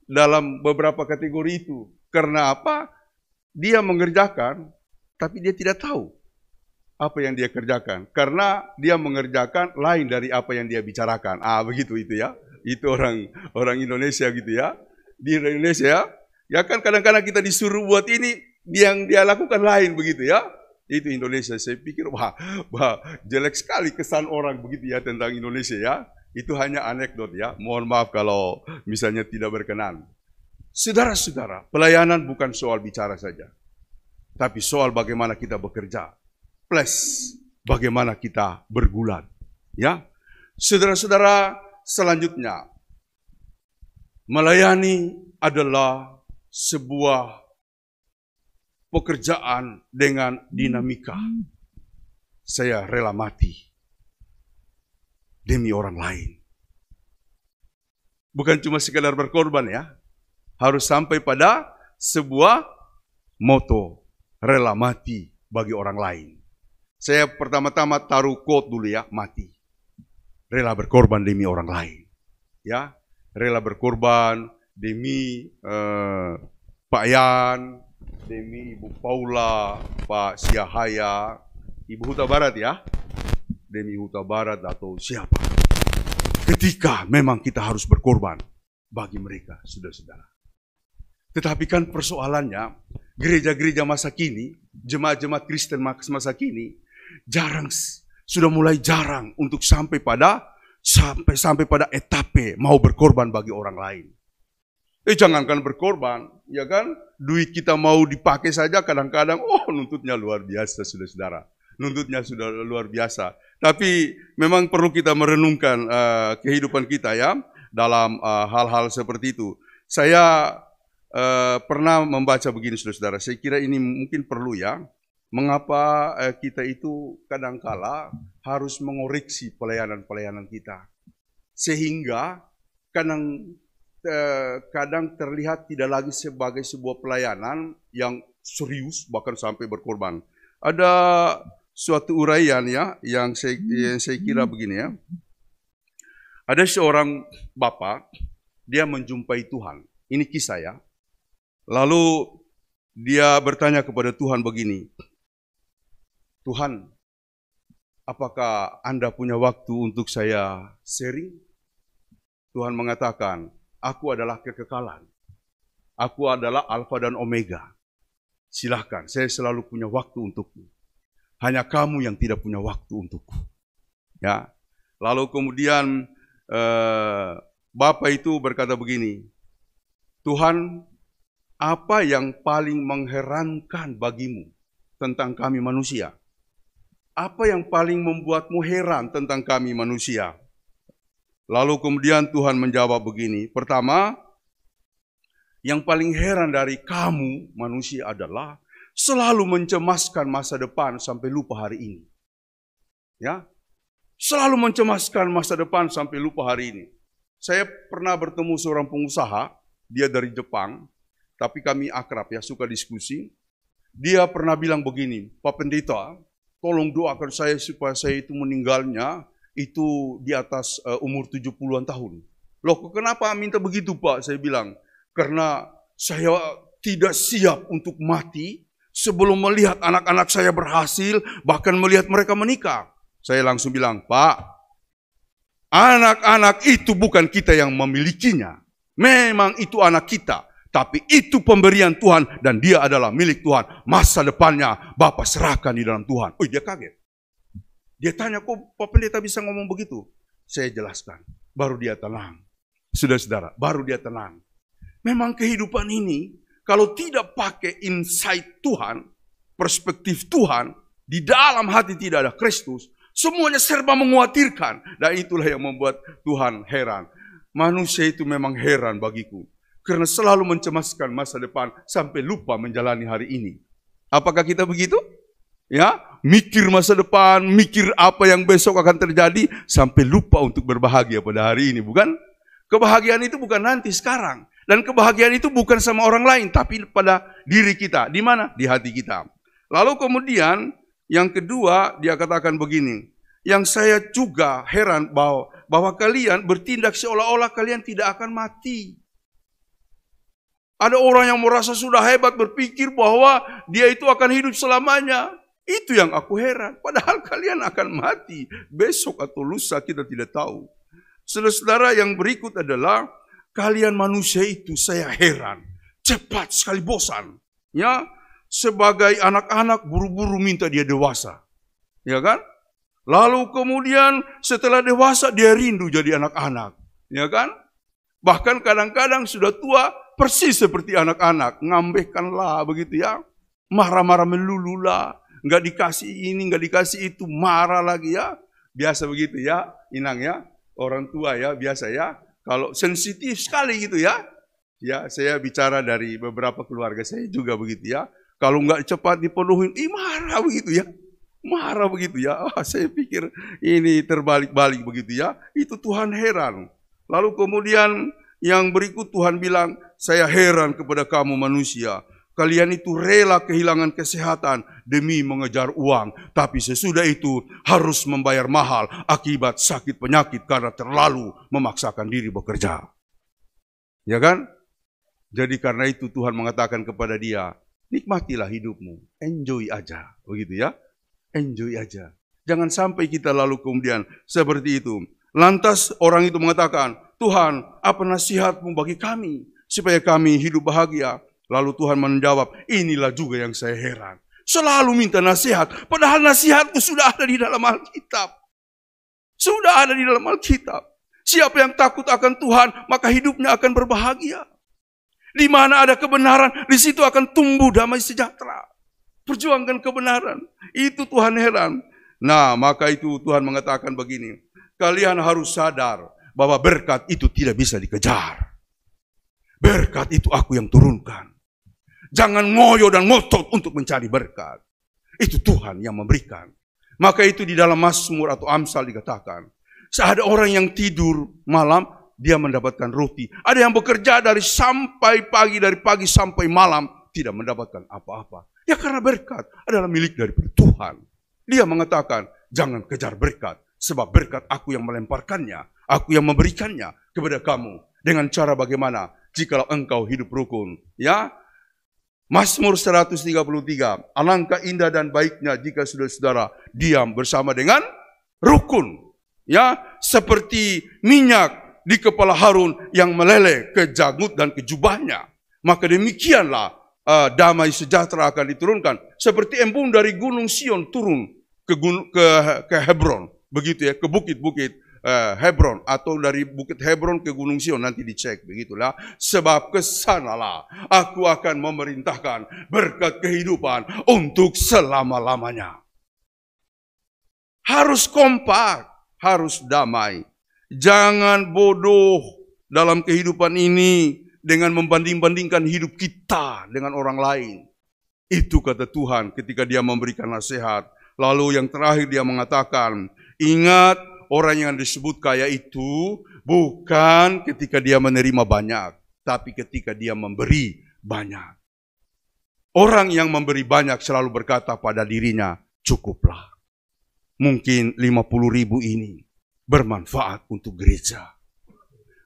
dalam beberapa kategori itu. Karena apa? Dia mengerjakan, tapi dia tidak tahu apa yang dia kerjakan. Karena dia mengerjakan lain dari apa yang dia bicarakan. Begitu itu ya. Itu orang Indonesia gitu ya. Di Indonesia, ya kan kadang-kadang kita disuruh buat ini, yang dia lakukan lain begitu ya. Itu Indonesia. Saya pikir wah jelek sekali kesan orang begitu ya tentang Indonesia ya. Itu hanya anekdot ya. Mohon maaf kalau misalnya tidak berkenan. Saudara-saudara, pelayanan bukan soal bicara saja. Tapi soal bagaimana kita bekerja. Plus bagaimana kita bergulat. Ya. Saudara-saudara, selanjutnya, melayani adalah sebuah pekerjaan dengan dinamika. Saya rela mati demi orang lain. Bukan cuma sekedar berkorban ya. Harus sampai pada sebuah moto, rela mati bagi orang lain. Saya pertama-tama taruh quote dulu ya, mati. Rela berkorban demi orang lain. Ya, rela berkorban demi Pak Yan, demi Ibu Paula, Pak Siahaya, Ibu Huta Barat ya. Demi Huta Barat atau siapa. Ketika memang kita harus berkorban bagi mereka, saudara-saudara. Tetapi kan persoalannya, gereja-gereja masa kini, jemaat-jemaat Kristen masa kini, sudah mulai jarang untuk sampai pada etape mau berkorban bagi orang lain. Jangankan berkorban, ya kan? Duit kita mau dipakai saja kadang-kadang, nuntutnya luar biasa, saudara-saudara. Nuntutnya sudah luar biasa. Tapi memang perlu kita merenungkan kehidupan kita ya dalam hal-hal seperti itu. Saya pernah membaca begini, saudara-saudara. Saya kira ini mungkin perlu ya. Mengapa kita itu kadangkala harus mengoreksi pelayanan-pelayanan kita. Sehingga kadang terlihat tidak lagi sebagai sebuah pelayanan yang serius bahkan sampai berkorban. Ada suatu uraian ya yang saya kira begini ya. Ada seorang bapak, dia menjumpai Tuhan. Ini kisah ya. Lalu dia bertanya kepada Tuhan begini, Tuhan, apakah Anda punya waktu untuk saya sharing? Tuhan mengatakan, aku adalah kekekalan. Aku adalah Alfa dan Omega. Silahkan, saya selalu punya waktu untukmu. Hanya kamu yang tidak punya waktu untukku. Ya. Lalu kemudian Bapak itu berkata begini, Tuhan, apa yang paling mengherankan bagimu tentang kami manusia? Apa yang paling membuatmu heran tentang kami manusia? Lalu kemudian Tuhan menjawab begini, pertama, yang paling heran dari kamu manusia adalah selalu mencemaskan masa depan sampai lupa hari ini. Ya, selalu mencemaskan masa depan sampai lupa hari ini. Saya pernah bertemu seorang pengusaha, dia dari Jepang, tapi kami akrab ya, suka diskusi. Dia pernah bilang begini, Pak Pendeta, tolong doakan saya supaya saya itu meninggalnya itu di atas umur 70-an tahun. Loh, kenapa minta begitu, Pak? Saya bilang, karena saya tidak siap untuk mati sebelum melihat anak-anak saya berhasil, bahkan melihat mereka menikah. Saya langsung bilang, Pak, anak-anak itu bukan kita yang memilikinya. Memang itu anak kita, tapi itu pemberian Tuhan dan dia adalah milik Tuhan. Masa depannya Bapak serahkan di dalam Tuhan. Oh, dia kaget. Dia tanya, kok Pak Pendeta bisa ngomong begitu? Saya jelaskan. Baru dia tenang. Saudara-saudara, baru dia tenang. Memang kehidupan ini, kalau tidak pakai insight Tuhan, perspektif Tuhan, di dalam hati tidak ada Kristus, semuanya serba mengkhawatirkan. Dan itulah yang membuat Tuhan heran. Manusia itu memang heran bagiku. Karena selalu mencemaskan masa depan sampai lupa menjalani hari ini. Apakah kita begitu? Ya, mikir masa depan, mikir apa yang besok akan terjadi, sampai lupa untuk berbahagia pada hari ini, bukan? Kebahagiaan itu bukan nanti, sekarang. Dan kebahagiaan itu bukan sama orang lain, tapi pada diri kita. Di mana? Di hati kita. Lalu kemudian, yang kedua, dia katakan begini. Yang saya juga heran bahwa kalian bertindak seolah-olah kalian tidak akan mati. Ada orang yang merasa sudah hebat berpikir bahwa dia itu akan hidup selamanya. Itu yang aku heran. Padahal kalian akan mati. Besok atau lusa kita tidak tahu. Saudara-saudara, yang berikut adalah kalian manusia itu saya heran. Cepat sekali bosan. Ya, sebagai anak-anak buru-buru minta dia dewasa. Ya kan? Lalu kemudian setelah dewasa dia rindu jadi anak-anak. Ya kan? Bahkan kadang-kadang sudah tua persis seperti anak-anak. Ngambekkanlah begitu ya. Marah-marah melululah. Nggak dikasih ini, nggak dikasih itu. Marah lagi ya. Biasa begitu ya. Inang ya. Orang tua ya, biasa ya. Kalau sensitif sekali gitu ya. Ya, saya bicara dari beberapa keluarga saya juga begitu ya. Kalau nggak cepat dipenuhin, marah begitu ya. Marah begitu ya. Saya pikir ini terbalik-balik begitu ya. Itu Tuhan heran. Lalu kemudian yang berikut Tuhan bilang, saya heran kepada kamu manusia. Kalian itu rela kehilangan kesehatan demi mengejar uang. Tapi sesudah itu harus membayar mahal akibat sakit penyakit karena terlalu memaksakan diri bekerja. Ya kan? Jadi karena itu Tuhan mengatakan kepada dia, nikmatilah hidupmu, enjoy aja. Begitu ya, enjoy aja. Jangan sampai kita lalu kemudian seperti itu. Lantas orang itu mengatakan, Tuhan, apa nasihatmu bagi kami supaya kami hidup bahagia? Lalu Tuhan menjawab, inilah juga yang saya heran. Selalu minta nasihat, padahal nasihatku sudah ada di dalam Alkitab. Sudah ada di dalam Alkitab. Siapa yang takut akan Tuhan, maka hidupnya akan berbahagia. Di mana ada kebenaran, di situ akan tumbuh damai sejahtera. Perjuangkan kebenaran. Itu Tuhan heran. Nah, maka itu Tuhan mengatakan begini. Kalian harus sadar bahwa berkat itu tidak bisa dikejar. Berkat itu aku yang turunkan. Jangan ngoyo dan ngotot untuk mencari berkat. Itu Tuhan yang memberikan. Maka itu di dalam Mazmur atau Amsal dikatakan. Ada orang yang tidur malam, dia mendapatkan roti. Ada yang bekerja dari pagi sampai malam, tidak mendapatkan apa-apa. Ya karena berkat adalah milik dari Tuhan. Dia mengatakan, jangan kejar berkat. Sebab berkat aku yang melemparkannya. Aku yang memberikannya kepada kamu. Dengan cara bagaimana? Jikalau engkau hidup rukun. Ya, Mazmur 133, alangkah indah dan baiknya jika saudara-saudara diam bersama dengan rukun. Ya, seperti minyak di kepala Harun yang meleleh ke janggut dan ke jubahnya. Maka demikianlah damai sejahtera akan diturunkan. Seperti embun dari gunung Sion turun ke Hebron. Begitu ya, ke bukit-bukit Hebron, atau dari bukit Hebron ke gunung Sion, nanti dicek begitulah. Sebab kesanalah aku akan memerintahkan berkat kehidupan untuk selama-lamanya. Harus kompak, harus damai. Jangan bodoh dalam kehidupan ini dengan membanding-bandingkan hidup kita dengan orang lain. Itu kata Tuhan ketika dia memberikan nasihat. Lalu yang terakhir dia mengatakan, ingat, orang yang disebut kaya itu bukan ketika dia menerima banyak, tapi ketika dia memberi banyak. Orang yang memberi banyak selalu berkata pada dirinya, cukuplah. Mungkin 50.000 ini bermanfaat untuk gereja.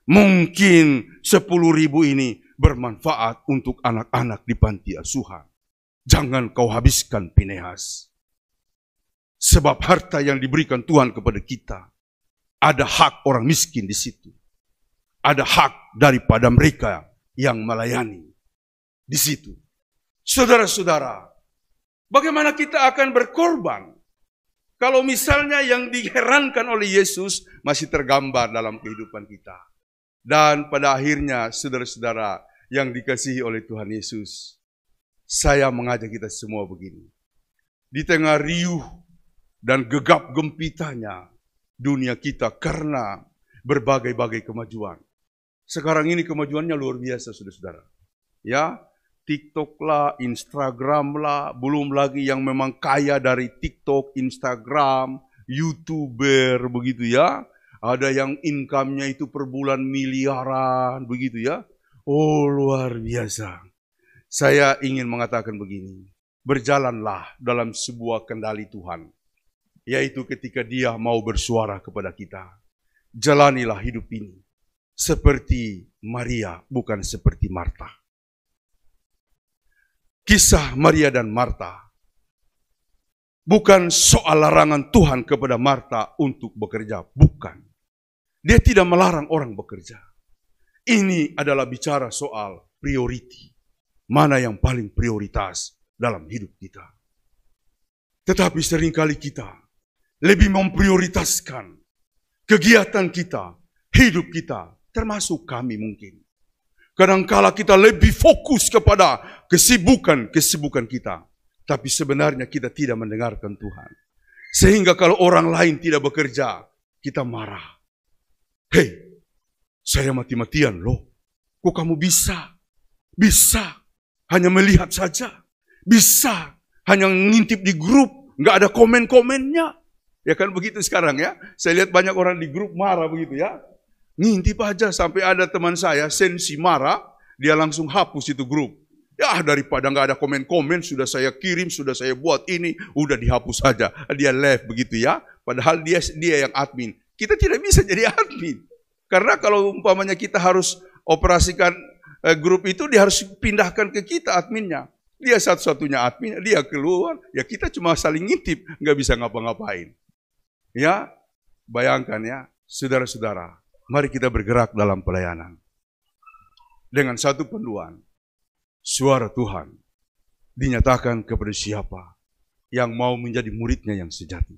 Mungkin 10.000 ini bermanfaat untuk anak-anak di panti asuhan. Jangan kau habiskan, Pinehas. Sebab harta yang diberikan Tuhan kepada kita, ada hak orang miskin di situ. Ada hak daripada mereka yang melayani di situ. Saudara-saudara, bagaimana kita akan berkorban kalau misalnya yang diherankan oleh Yesus masih tergambar dalam kehidupan kita. Dan pada akhirnya, saudara-saudara yang dikasihi oleh Tuhan Yesus, saya mengajak kita semua begini. Di tengah riuh dan gegap gempitanya dunia kita karena berbagai-bagai kemajuan. Sekarang ini kemajuannya luar biasa, saudara-saudara. Ya, TikTok lah, Instagram lah, belum lagi yang memang kaya dari TikTok, Instagram, YouTuber, begitu ya. Ada yang income-nya itu per bulan miliaran, begitu ya. Oh, luar biasa. Saya ingin mengatakan begini, berjalanlah dalam sebuah kendali Tuhan, yaitu ketika Dia mau bersuara kepada kita. Jalanilah hidup ini seperti Maria, bukan seperti Marta. Kisah Maria dan Marta bukan soal larangan Tuhan kepada Marta untuk bekerja, bukan. Dia tidak melarang orang bekerja. Ini adalah bicara soal priority. Mana yang paling prioritas dalam hidup kita. Tetapi seringkali kita lebih memprioritaskan kegiatan kita, hidup kita, termasuk kami mungkin. Kadangkala kita lebih fokus kepada kesibukan kita. Tapi sebenarnya kita tidak mendengarkan Tuhan. Sehingga kalau orang lain tidak bekerja, kita marah. Hei, saya mati-matian loh. Kok kamu bisa? Bisa. Hanya melihat saja. Bisa. Hanya ngintip di grup. Nggak ada komen-komennya. Ya kan begitu sekarang ya. Saya lihat banyak orang di grup marah begitu ya. Ngintip aja sampai ada teman saya sensi marah. Dia langsung hapus itu grup. Ya daripada nggak ada komen-komen, sudah saya kirim, sudah saya buat ini, udah dihapus saja. Dia left begitu ya. Padahal dia yang admin. Kita tidak bisa jadi admin. Karena kalau umpamanya kita harus operasikan grup itu, dia harus pindahkan ke kita adminnya. Dia satu-satunya admin, dia keluar, ya kita cuma saling ngintip, nggak bisa ngapa-ngapain. Ya, bayangkan ya, saudara-saudara, mari kita bergerak dalam pelayanan. Dengan satu panduan, suara Tuhan dinyatakan kepada siapa yang mau menjadi muridnya yang sejati.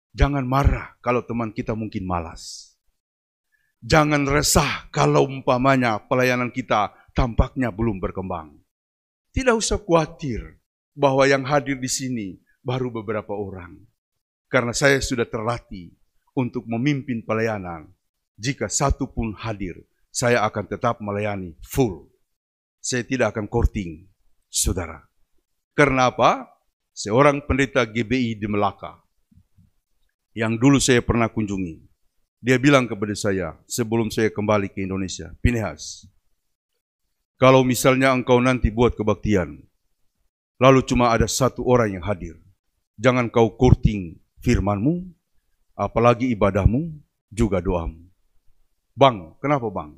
Jangan marah kalau teman kita mungkin malas. Jangan resah kalau umpamanya pelayanan kita tampaknya belum berkembang. Tidak usah khawatir bahwa yang hadir di sini baru beberapa orang. Karena saya sudah terlatih untuk memimpin pelayanan. Jika satu pun hadir, saya akan tetap melayani full. Saya tidak akan courting, saudara. Karena apa? Seorang pendeta GBI di Melaka, yang dulu saya pernah kunjungi, dia bilang kepada saya sebelum saya kembali ke Indonesia, Pinehas, kalau misalnya engkau nanti buat kebaktian, lalu cuma ada satu orang yang hadir, jangan kau courting firmanmu, apalagi ibadahmu, juga doamu. Bang, kenapa bang?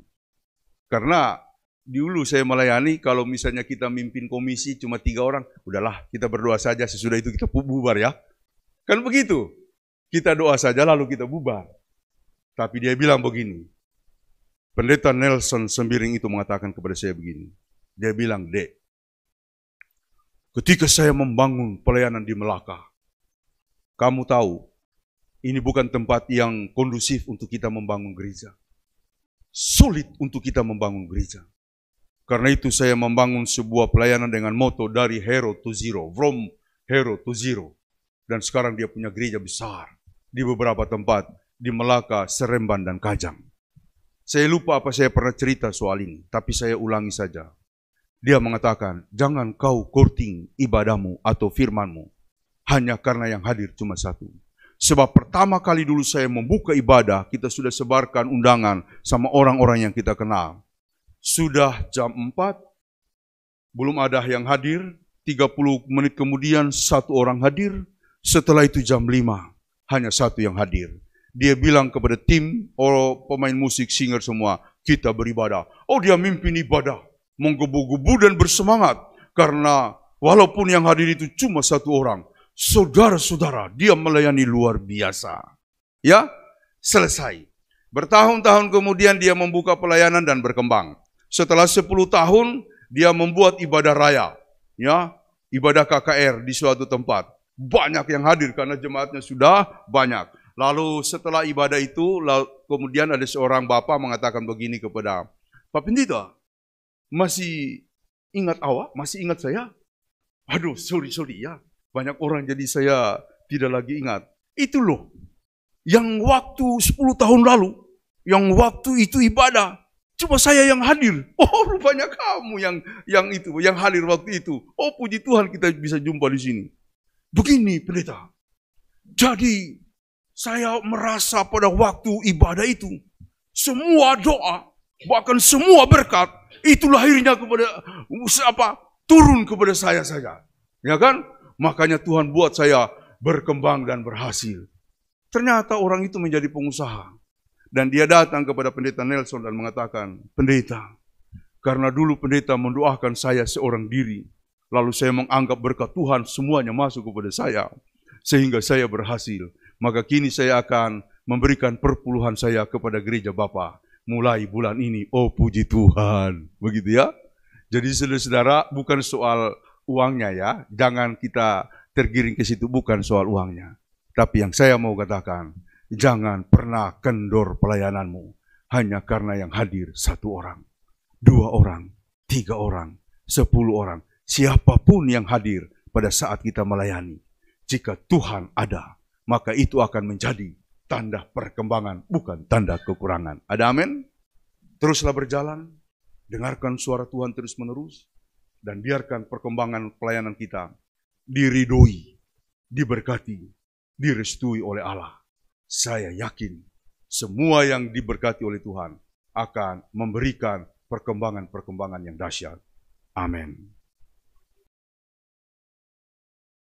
Karena dulu saya melayani, kalau misalnya kita mimpin komisi cuma 3 orang, udahlah kita berdoa saja, sesudah itu kita bubar ya. Kan begitu, kita doa saja lalu kita bubar. Tapi dia bilang begini, Pendeta Nelson Sembiring itu mengatakan kepada saya begini, dia bilang, Dek, ketika saya membangun pelayanan di Melaka, kamu tahu, ini bukan tempat yang kondusif untuk kita membangun gereja. Sulit untuk kita membangun gereja. Karena itu saya membangun sebuah pelayanan dengan moto dari hero to zero, from hero to zero. Dan sekarang dia punya gereja besar di beberapa tempat, di Melaka, Seremban, dan Kajang. Saya lupa apa saya pernah cerita soal ini, tapi saya ulangi saja. Dia mengatakan, jangan kau courting ibadahmu atau firmanmu, hanya karena yang hadir cuma satu. Sebab pertama kali dulu saya membuka ibadah, kita sudah sebarkan undangan sama orang-orang yang kita kenal. Sudah jam 4, belum ada yang hadir, 30 menit kemudian 1 orang hadir, setelah itu jam 5, hanya 1 yang hadir. dia bilang kepada tim, pemain musik, singer semua, kita beribadah. Dia mimpin ibadah, menggebu-gebu dan bersemangat. Karena walaupun yang hadir itu cuma satu orang, saudara-saudara, dia melayani luar biasa. Ya, selesai. Bertahun-tahun kemudian dia membuka pelayanan dan berkembang. Setelah 10 tahun, dia membuat ibadah raya. Ya, ibadah KKR di suatu tempat. Banyak yang hadir karena jemaatnya sudah banyak. Lalu setelah ibadah itu, kemudian ada seorang bapak mengatakan begini kepada Pak Pendeta, masih ingat awak? Masih ingat saya? Aduh, sorry ya. Banyak orang jadi saya tidak lagi ingat. Itu loh, yang waktu 10 tahun lalu, yang waktu itu ibadah, cuma saya yang hadir. Rupanya kamu yang hadir waktu itu. Puji Tuhan kita bisa jumpa di sini. Begini pendeta, jadi saya merasa pada waktu ibadah itu, semua doa, bahkan semua berkat, itu lahirnya turun kepada saya saja. Ya kan? Makanya Tuhan buat saya berkembang dan berhasil. Ternyata orang itu menjadi pengusaha. Dan dia datang kepada pendeta Nelson dan mengatakan, pendeta, karena dulu pendeta mendoakan saya seorang diri, lalu saya menganggap berkat Tuhan semuanya masuk kepada saya, sehingga saya berhasil. Maka kini saya akan memberikan perpuluhan saya kepada gereja Bapa mulai bulan ini. Puji Tuhan. Begitu ya. Jadi saudara-saudara, bukan soal uangnya ya. Jangan kita tergiring ke situ, bukan soal uangnya. Tapi yang saya mau katakan, jangan pernah kendor pelayananmu hanya karena yang hadir 1 orang, 2 orang, 3 orang, 10 orang. Siapapun yang hadir pada saat kita melayani. Jika Tuhan ada, maka itu akan menjadi tanda perkembangan, bukan tanda kekurangan. Ada amin? Teruslah berjalan, dengarkan suara Tuhan terus-menerus, dan biarkan perkembangan pelayanan kita diridhoi, diberkati, direstui oleh Allah. Saya yakin semua yang diberkati oleh Tuhan akan memberikan perkembangan-perkembangan yang dahsyat. Amin.